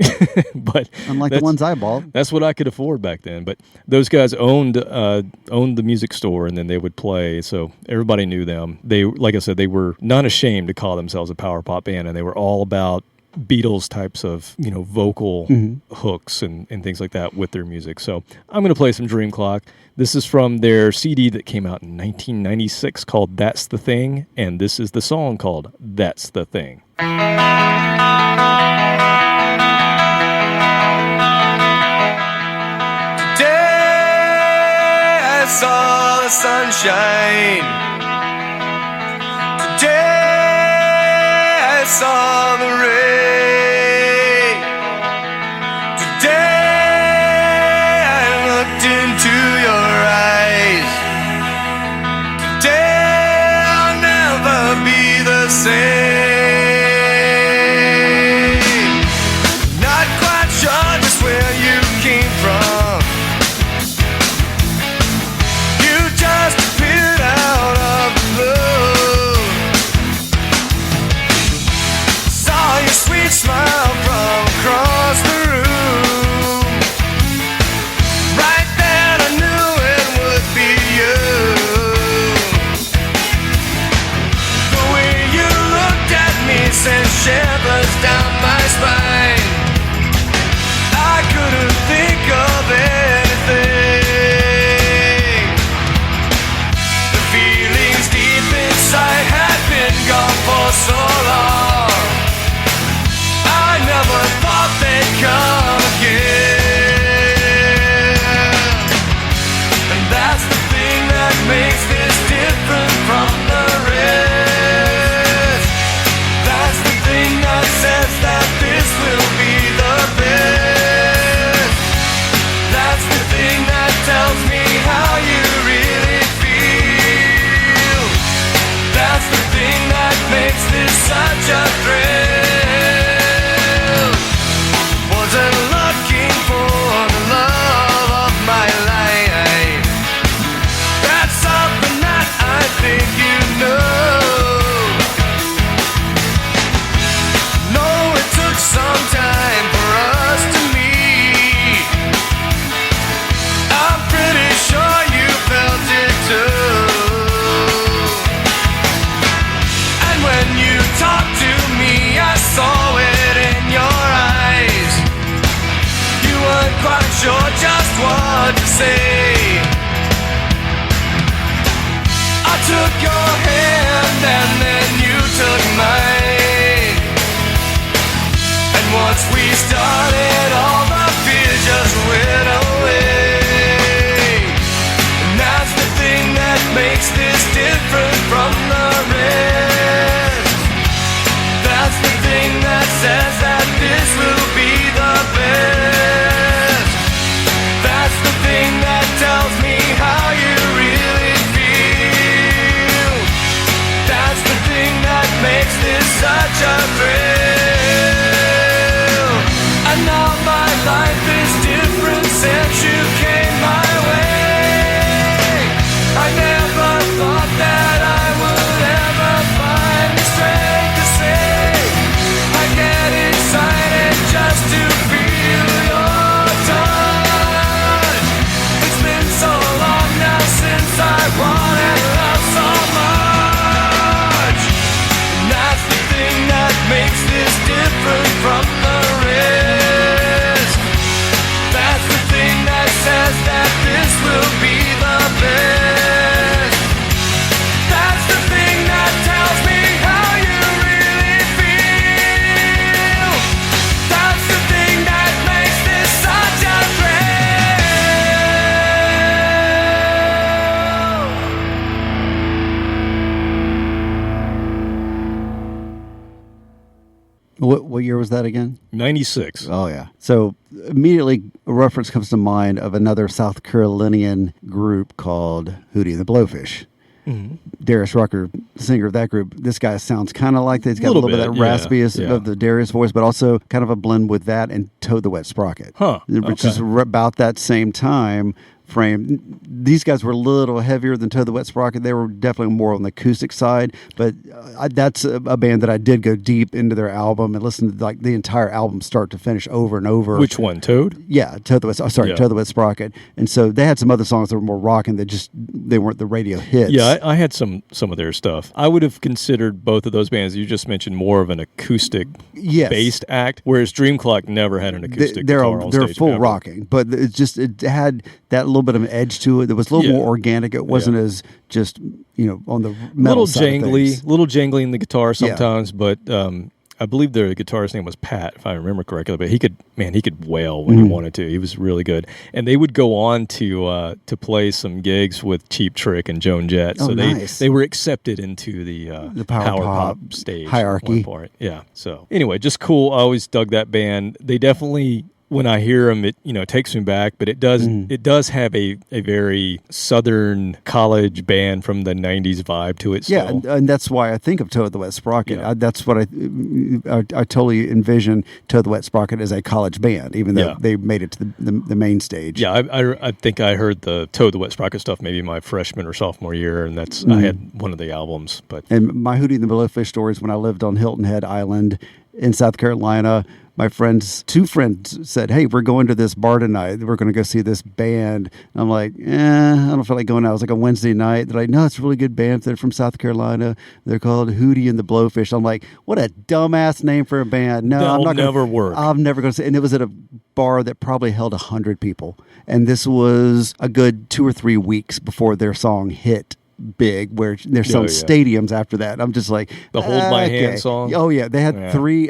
But unlike the ones I bought. That's what I could afford back then. But those guys owned the music store, and then they would play. So everybody knew them. They, like I said, they were not ashamed to call themselves a power pop band, and they were all about Beatles types of, vocal hooks and things like that with their music. So I'm going to play some Dreamclok. This is from their CD that came out in 1996 called That's the Thing, and this is the song called That's the Thing. Today I saw the sunshine. Today I saw the rain. Today I looked into your eyes. Today I'll never be the same. Not quite sure just where you came from. You just appeared out of the blue. Saw your sweet smile from across the room. Right then I knew it would be you. The way you looked at me sent shivers down my spine. I couldn't think of anything. The feelings deep inside had been gone for so long. I never thought they'd come again. And that's the thing that makes this different from the rest. That's the thing that says that this will be the best. That's the thing that tells me how you really feel. That's the thing that makes this such a thrill. Wasn't looking for the love of my life. That's something that I think you know. No, it took some time for us to meet. I'm pretty sure you felt it too. And when you talked to me, I saw it in your eyes. You weren't quite sure just what to say. I took your hand and then you took mine. And once we started, all the fear just went away. And that's the thing that makes this different from the rest. That's the thing that says that this will be the best. That's the thing that tells such a thrill. And now my life is different since you came my way. I never thought that I would ever find the strength to say I get excited just to feel your touch. It's been so long now since I wanted love so much. And that's the thing that makes this different from the rest. That's the thing that says that this will be the best. That's the thing that tells me how you really feel. That's the thing that makes this such a thrill. What year was that again? 96. Oh, yeah. So immediately a reference comes to mind of another South Carolinian group called Hootie and the Blowfish. Mm-hmm. Darius Rucker, the singer of that group, this guy sounds kind of like that. He's got a little bit of that raspiest of the Darius voice, but also kind of a blend with that and Toad the Wet Sprocket, which is about that same time frame. These guys were a little heavier than Toad the Wet Sprocket. They were definitely more on the acoustic side, but that's a band that I did go deep into their album and listen to like the entire album start to finish over and over. Which one, Toad? Yeah, Toad the Wet Sprocket. And so they had some other songs that were more rocking that just they weren't the radio hits. Yeah, I had some of their stuff. I would have considered both of those bands you just mentioned more of an acoustic based act, whereas Dreamclok never had an acoustic guitar on they're stage full ever. rocking, but it had that little bit of an edge to it. It was a little more organic. It wasn't as just on the metal side of things. Little jangly in the guitar sometimes, but I believe their guitarist's name was Pat, if I remember correctly. But he could wail when he wanted to. He was really good, and they would go on to play some gigs with Cheap Trick and Joan Jett. So they were accepted into the power pop stage hierarchy. At one point. Yeah. So anyway, just cool. I always dug that band. They definitely. When I hear them, it takes me back, but it does have a very Southern college band from the 90s vibe to it still. Yeah, and that's why I think of Toad the Wet Sprocket. Yeah. That's what I totally envision Toad the Wet Sprocket as a college band, even though they made it to the main stage. Yeah, I think I heard the Toad the Wet Sprocket stuff maybe my freshman or sophomore year, and I had one of the albums. And my Hootie and the Blowfish stories when I lived on Hilton Head Island in South Carolina. My two friends said, "Hey, we're going to this bar tonight. We're going to go see this band." And I'm like, I don't feel like going out. It was like a Wednesday night. They're like, "No, it's a really good band. They're from South Carolina. They're called Hootie and the Blowfish." I'm like, what a dumbass name for a band. No, I'm not going to never work. I'm never going to say. And it was at a bar that probably held 100 people. And this was a good 2 or 3 weeks before their song hit big, where there's some stadiums after that. I'm just like the Hold My Hand song. Oh yeah, they had three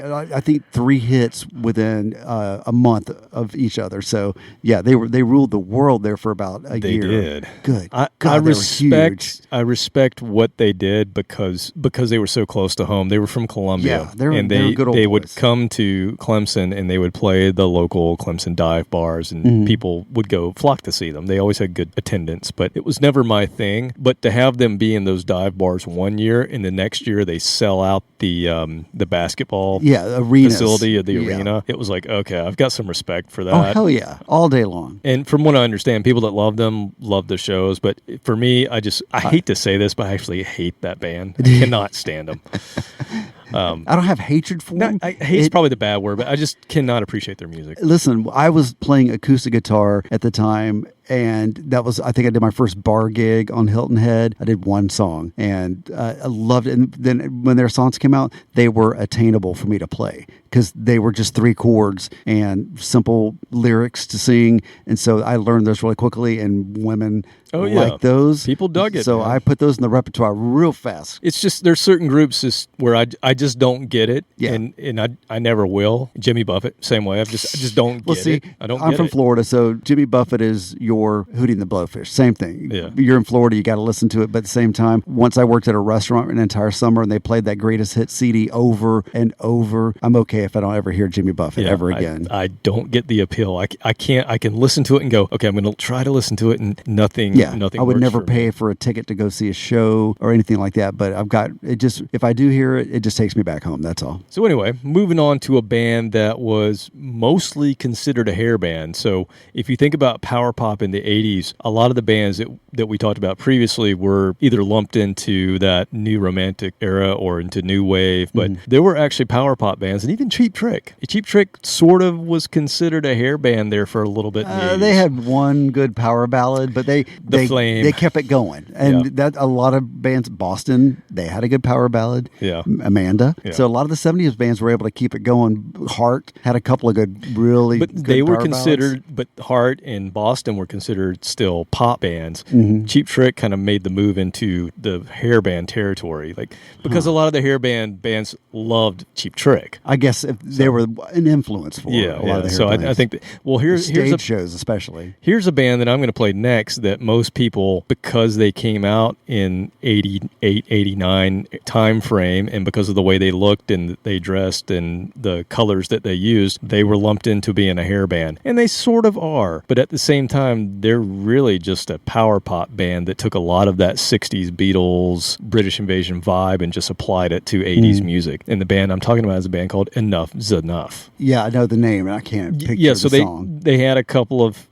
hits within a month of each other. So yeah, they ruled the world there for about a year. They did. Good. I respect what they did because they were so close to home. They were from Columbia. Yeah, they would come to Clemson and they would play the local Clemson dive bars, and people would flock to see them. They always had good attendance, but it was never my thing. But to have them be in those dive bars one year, and the next year they sell out the basketball facility of the arena. It was like, okay, I've got some respect for that. Oh hell yeah, all day long. And from what I understand, people that love them love the shows. But for me, I hate to say this, but I actually hate that band. I cannot stand them. I don't have hatred for them. Hate's probably the bad word, but I just cannot appreciate their music. Listen, I was playing acoustic guitar at the time, and that was, I think I did my first bar gig on Hilton Head. I did one song, and I loved it. And then when their songs came out, they were attainable for me to play because they were just 3 chords and simple lyrics to sing. And so I learned those really quickly, and women like those. People dug it. So man. I put those in the repertoire real fast. It's just there's certain groups where I just don't get it, and I never will. Jimmy Buffett, same way. I just don't get it. I don't. I'm from Florida, so Jimmy Buffett is your you're Hootie and the Blowfish. Same thing. Yeah. You're in Florida, you got to listen to it. But at the same time, once I worked at a restaurant an entire summer and they played that greatest hit CD over and over, I'm okay if I don't ever hear Jimmy Buffett ever again. I don't get the appeal. I can't. I can listen to it and go, okay, I'm going to try to listen to it, and nothing. Yeah, nothing. I would works never for pay me. for a ticket to go see a show or anything like that. But I've got it. Just if I do hear it, it just takes me back home. That's all. So anyway, moving on to a band that was mostly considered a hair band. So if you think about power pop in the 80s, a lot of the bands that we talked about previously were either lumped into that new romantic era or into new wave, but there were actually power pop bands, and even Cheap Trick. Cheap Trick sort of was considered a hair band there for a little bit in the 80s. They had one good power ballad, but they kept it going. And that a lot of bands, Boston, they had a good power ballad. Yeah. Amanda. Yeah. So a lot of the 70s bands were able to keep it going. Heart had a couple of really But good they were power considered, ballads. but Heart and Boston were considered still pop bands. Mm-hmm. Cheap Trick kind of made the move into the hair band territory, because a lot of the hair bands loved Cheap Trick. I guess if they were an influence for a lot of the hair So bands. I think here's stage shows especially. Here's a band that I'm going to play next that most people, because they came out in 88, 89 time frame, and because of the way they looked and they dressed and the colors that they used, they were lumped into being a hair band. And they sort of are. But at the same time, they're really just a power pop band that took a lot of that 60s Beatles, British Invasion vibe and just applied it to 80s music. And the band I'm talking about is a band called Enuff's Enough. Yeah, I know the name, and I can't picture So the song. they had a couple of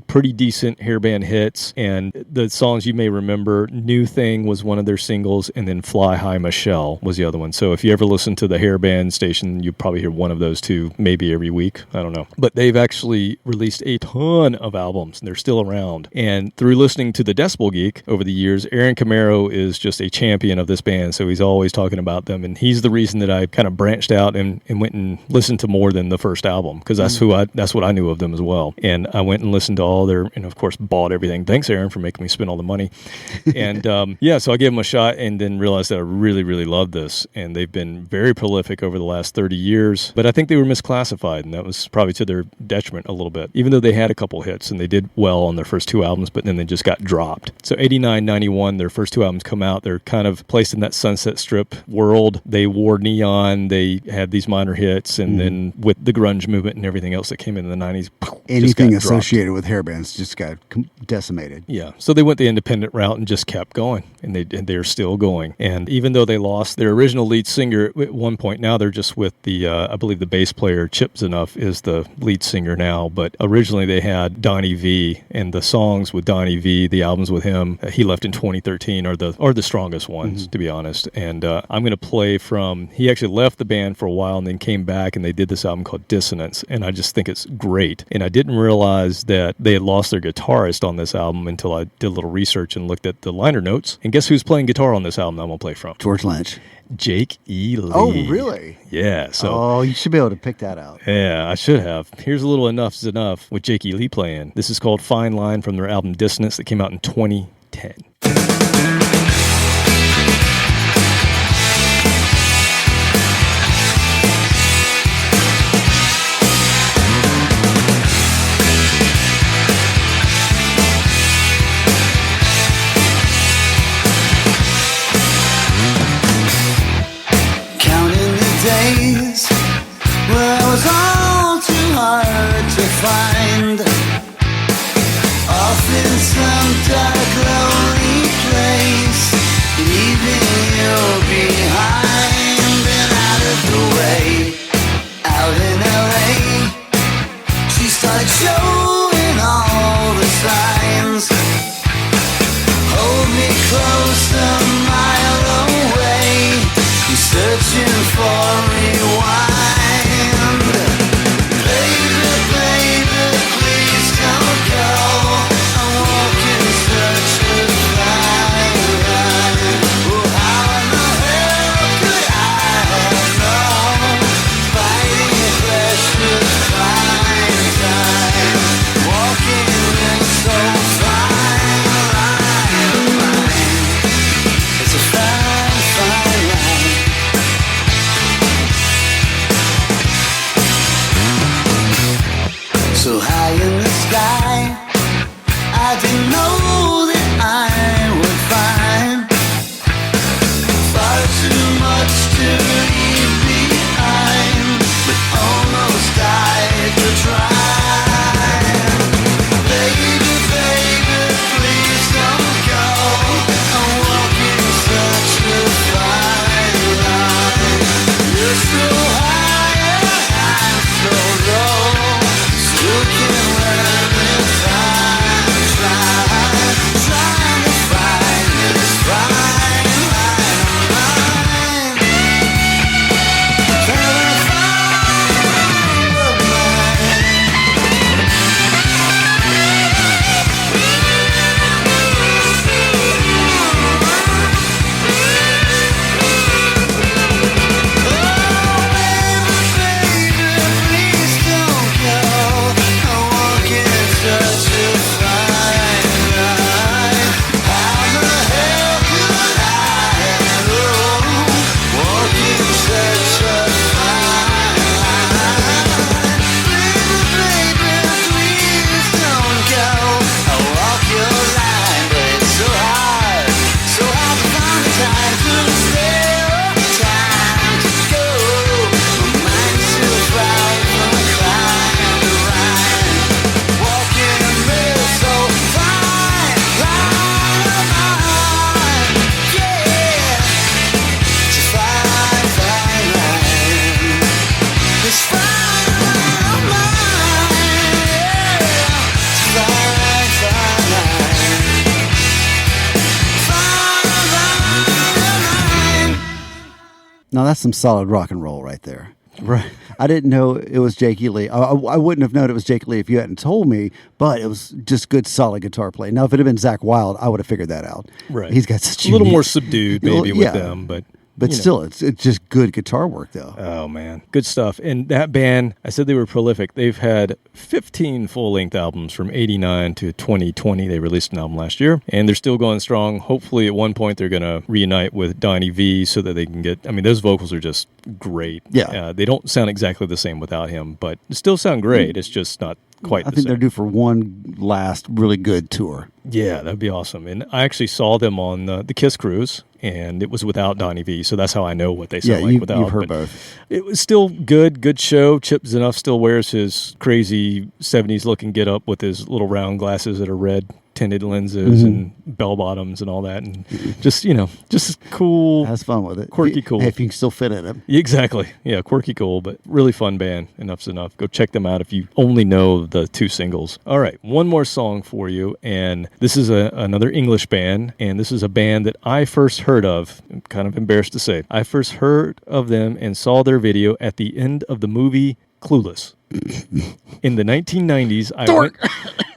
pretty decent hairband hits, and the songs you may remember, New Thing was one of their singles, and then Fly High Michelle was the other one. So if you ever listen to the hairband station, you probably hear one of those two maybe every week. I don't know. But they've actually released a ton of albums, and they're still around. And through listening to the Decibel Geek over the years, Aaron Camaro is just a champion of this band, so he's always talking about them, and he's the reason that I kind of branched out and went and listened to more than the first album, because that's what I knew of them as well. And I went and listened to all their, and of course bought everything. Thanks, Aaron, for making me spend all the money. And so I gave them a shot, and then realized that I really, really loved this. And they've been very prolific over the last 30 years. But I think they were misclassified, and that was probably to their detriment a little bit. Even though they had a couple hits and they did well on their first two albums, but then they just got dropped. So 89, 91, their first two albums come out. They're kind of placed in that Sunset Strip world. They wore neon. They had these minor hits, and then with the grunge movement and everything else that came in the 90s, Anything just got dropped. associated with hair bands just got decimated. Yeah, so they went the independent route and just kept going, and they're still going. And even though they lost their original lead singer at one point, now they're just with the I believe the bass player Chip Enuff is the lead singer now. But originally they had Donnie V, and the songs with Donnie V, the albums with him, he left in 2013 are the strongest ones, to be honest. And I'm going to play from, he actually left the band for a while and then came back, and they did this album called Dissonance, and I just think it's great. And I didn't realize that they had lost their guitarist on this album until I did a little research and looked at the liner notes. And guess who's playing guitar on this album that I'm going to play from? George Lynch. Jake E. Lee. Oh, really? Yeah. So. Oh, you should be able to pick that out. Yeah, I should have. Here's a little Enough's Enough with Jake E. Lee playing. This is called Fine Line from their album Dissonance that came out in 2010. Days where I was all too hard to find, off in some dark lonely place, leaving you behind and out of the way. Out in LA, she started showing all the signs. Hold me close a mile away, searching for rewind. Baby, baby, please don't go. I'm walking such a fine line. Oh, how in the hell could I have known? Fighting precious fine time, walking in so fine line. It's a fine, fine line. Now that's some solid rock and roll right there. Right. I didn't know it was Jake Lee. I wouldn't have known it was Jake Lee if you hadn't told me, but it was just good, solid guitar play. Now, if it had been Zach Wilde, I would have figured that out. Right. He's got such a little more subdued maybe with them, but still, it's just good guitar work, though. Oh, man. Good stuff. And that band, I said they were prolific. They've had 15 full-length albums from 89 to 2020. They released an album last year, and they're still going strong. Hopefully, at one point, they're going to reunite with Donnie V so that they can get... I mean, those vocals are just great. Yeah. They don't sound exactly the same without him, but still sound great. It's just not quite I think they're due for one last really good tour. Yeah, that'd be awesome. And I actually saw them on the Kiss cruise, and it was without Donnie V, so that's how I know what they sound like without. You've heard both. It was still good show. Chip Enuff still wears his crazy 70s looking get up with his little round glasses that are red tinted lenses and bell bottoms and all that, and just cool. Has fun with it. Quirky cool. If you can still fit in it. Exactly. Yeah, quirky cool, but really fun band. Enough's Enough. Go check them out if you only know the 2 singles. All right, one more song for you, and this is another English band, and this is a band that I first heard of. I'm kind of embarrassed to say. I first heard of them and saw their video at the end of the movie Clueless. In the 1990s,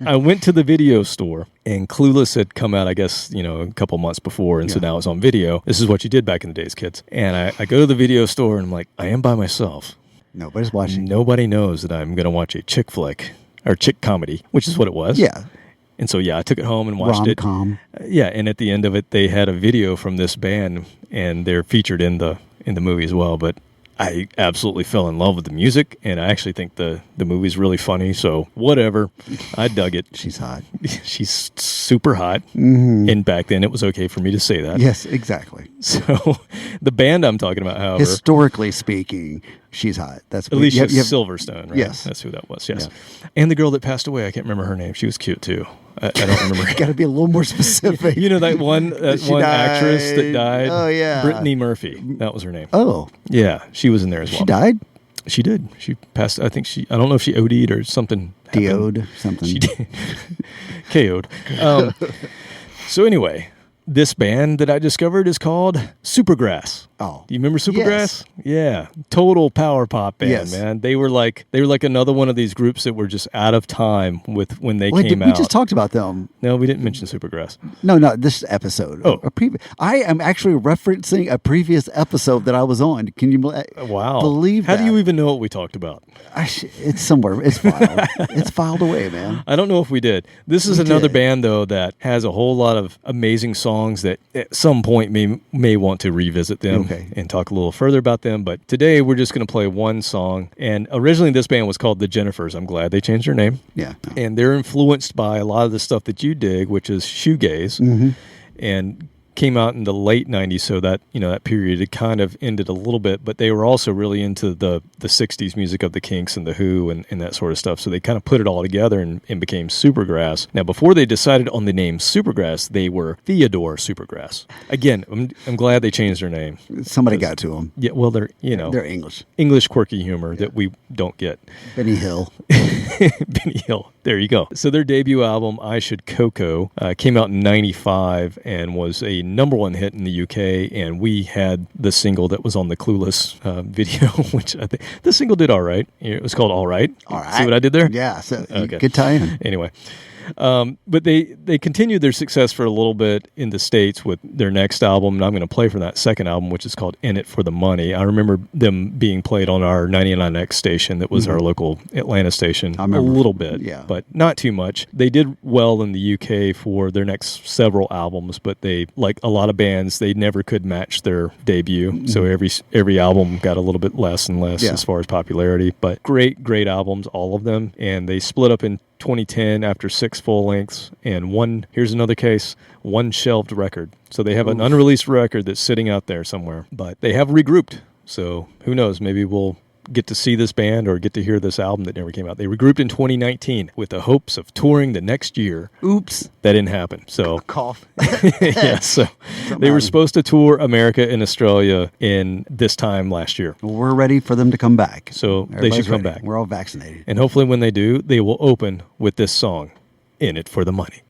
I went to the video store, and Clueless had come out, I guess, a couple months before, and so now it's on video. This is what you did back in the days, kids. And I go to the video store, and I'm like, I am by myself. Nobody's watching. Nobody knows that I'm going to watch a chick flick, or chick comedy, which is what it was. Yeah. And so, I took it home and watched Rom-com. it. Yeah, and at the end of it, they had a video from this band, and they're featured in the movie as well, but I absolutely fell in love with the music, and I actually think the movie's really funny, so whatever. I dug it. She's hot. She's super hot, and back then it was okay for me to say that. Yes, exactly. So the band I'm talking about, however... Historically speaking, she's hot. That's Alicia Silverstone, right? Yes. That's who that was, yes. Yeah. And the girl that passed away, I can't remember her name. She was cute, too. I don't remember. Got to be a little more specific. that one actress that died? Oh, yeah. Brittany Murphy. That was her name. Oh. Yeah, she was in there as well. She died? She did. She passed. I don't know if she OD'd or something. DO'd, something. She did. KO'd. So anyway, this band that I discovered is called Supergrass. Oh. Do you remember Supergrass? Yes. Yeah. Total power pop band, Yes. man. They were like another one of these groups that were just out of time with when they came out. We just talked about them. No, we didn't mention Supergrass. No, this episode. Oh. I am actually referencing a previous episode that I was on. Can you Wow. believe How that? do you even know what we talked about? It's somewhere. It's filed. It's filed away, man. I don't know if we did. This is another band, though, that has a whole lot of amazing songs that at some point may want to revisit them and talk a little further about them. But today we're just going to play one song. And originally this band was called The Jennifers. I'm glad they changed their name. Yeah. And they're influenced by a lot of the stuff that you dig, which is shoegaze. And came out in the late 90s, so that that period it kind of ended a little bit, but they were also really into the 60s music of the Kinks and the Who and that sort of stuff, so they kind of put it all together and became Supergrass. Now, before they decided on the name Supergrass, they were Theodore Supergrass. Again, I'm glad they changed their name. Somebody got to them. Yeah, well, they're they're English quirky humor that we don't get. Benny Hill. Benny Hill. There you go. So their debut album, I Should Coco, came out in 95 and was a #1 hit in the UK, and we had the single that was on the Clueless video, which I think the single did all right. It was called All Right. All right. See what I did there? Yeah. So Okay. Good tie-in. Anyway. But they continued their success for a little bit in the States with their next album, and I'm going to play from that second album, which is called In It for the Money. I remember them being played on our 99X station that was our local Atlanta station a little bit, but not too much. They did well in the UK for their next several albums, but they, like a lot of bands, they never could match their debut, so every album got a little bit less and less as far as popularity, but great albums, all of them, and they split up in 2010 after 6 full lengths and here's another case, one shelved record. So they have an unreleased record that's sitting out there somewhere, but they have regrouped. So who knows, maybe we'll get to see this band or get to hear this album that never came out. They regrouped in 2019 with the hopes of touring the next year. Oops. That didn't happen. So cough. Yeah, so they were supposed to tour America and Australia in this time last year. Well, we're ready for them to come back. So they should come back. We're all vaccinated. And hopefully when they do, they will open with this song, In It for the Money.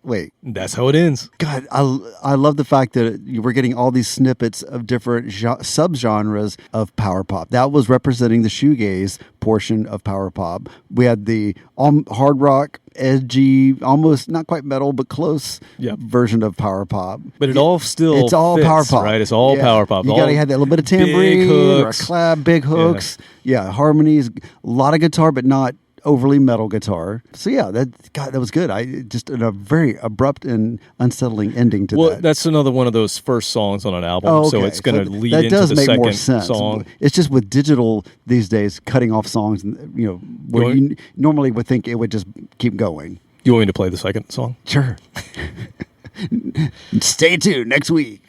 Wait. That's how it ends. God, I love the fact that you were getting all these snippets of different subgenres of power pop. That was representing the shoegaze portion of power pop. We had the hard rock, edgy, almost not quite metal, but close version of power pop. But it all still it's all fits, power pop, right? It's all power pop. You got to have that little bit of tambourine or a clap, big hooks, harmonies, a lot of guitar, but not overly metal guitar. So that was good. I just a very abrupt and unsettling ending to that. Well, that's another one of those first songs on an album, so it's going to lead that into does the make second more sense. song. It's just with digital these days, cutting off songs, where you normally would think it would just keep going. You want me to play the second song? Sure. Stay tuned next week.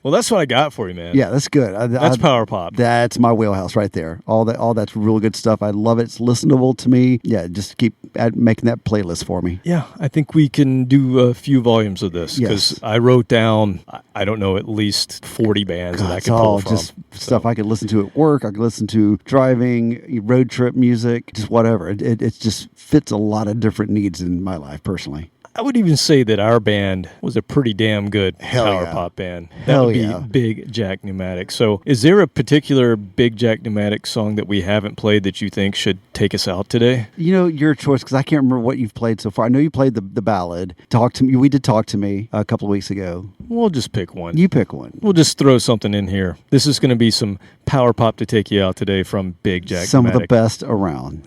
Well, that's what I got for you, man. Yeah, that's good. That's power pop. That's my wheelhouse right there. All that's real good stuff. I love it. It's listenable to me. Yeah, just keep making that playlist for me. Yeah, I think we can do a few volumes of this because I wrote down, I don't know, at least 40 bands that I could pull from. Just stuff I could listen to at work. I could listen to driving, road trip music, just whatever. It just fits a lot of different needs in my life personally. I would even say that our band was a pretty damn good power pop band. That would be Big Jack Pneumatic. So is there a particular Big Jack Pneumatic song that we haven't played that you think should take us out today? Your choice, because I can't remember what you've played so far. I know you played the ballad. Talk to Me. We did Talk to Me a couple of weeks ago. We'll just pick one. You pick one. We'll just throw something in here. This is going to be some power pop to take you out today from Big Jack Some Pneumatic. of the best around.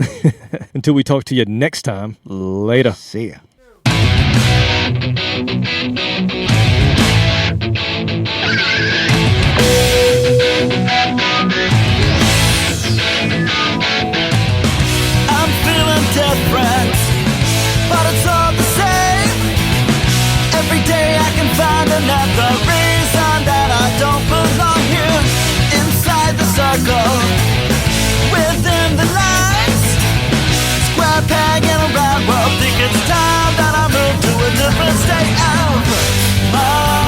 Until we talk to you next time, later. See ya. I'm feeling different, but it's all the same. Every day I can find another reason that I don't belong here. Inside the circle, within the lines, square peg in a round world. Think it's time that I move to a different state of mind.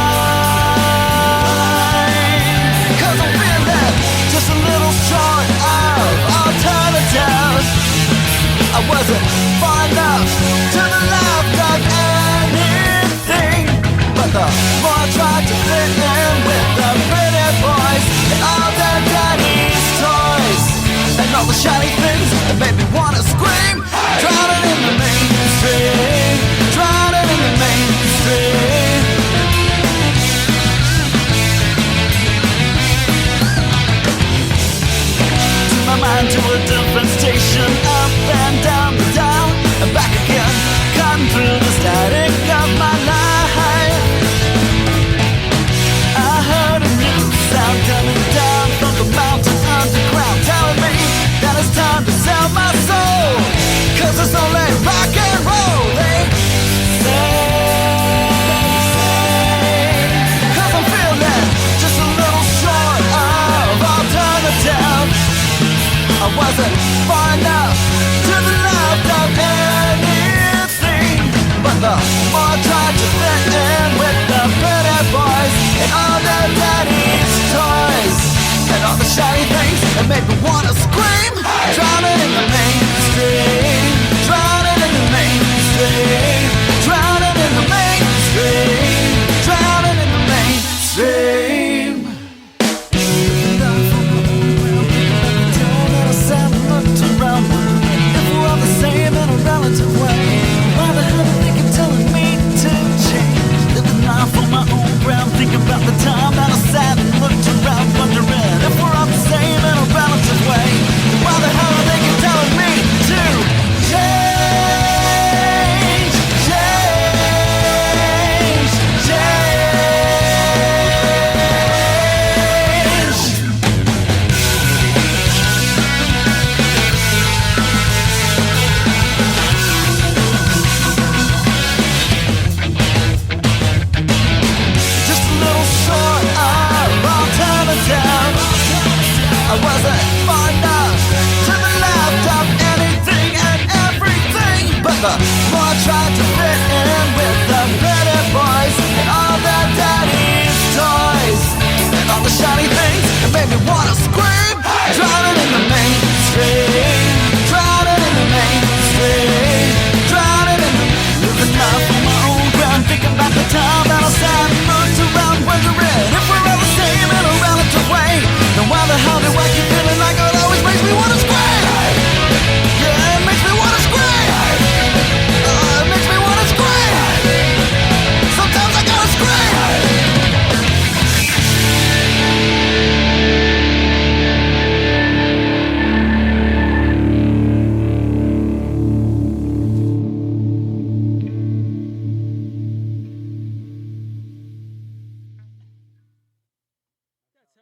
'Cause I'm feeling just a little short of alternatives. I wasn't far enough to the left of anything, but the more I tried to fit in with the pretty boys and all their daddy's toys and all the shiny things that made me wanna scream, drowning in the mainstream, drowning in the mainstream. Turn my mind to a different station, up and down the dial, and back again, cutting through the static of my life. I heard a new sound coming down from the mountain underground, telling me that it's time to sell my soul, 'cause it's only rock and roll, they say. 'Cause I'm feeling just a little short of alternative. I wasn't far enough to the left of anything, but the more I tried to fit in with the pretty boys and all their daddy's toys and all the shiny things that made me wanna scream, drowning in the mainstream, drowning in the mainstream, drowning in the mainstream, drowning in the mainstream. If we're all the same in a relative way, why the hell are they keep telling me to change? Living life on my own ground, think about the time that I sat and looked around, wondering if we're all the same in a relative way. Why the hell are they keep telling me to change, change, change? Just a little short of alternative. I wasn't far enough to the left of anything and everything, but the more I tried to fit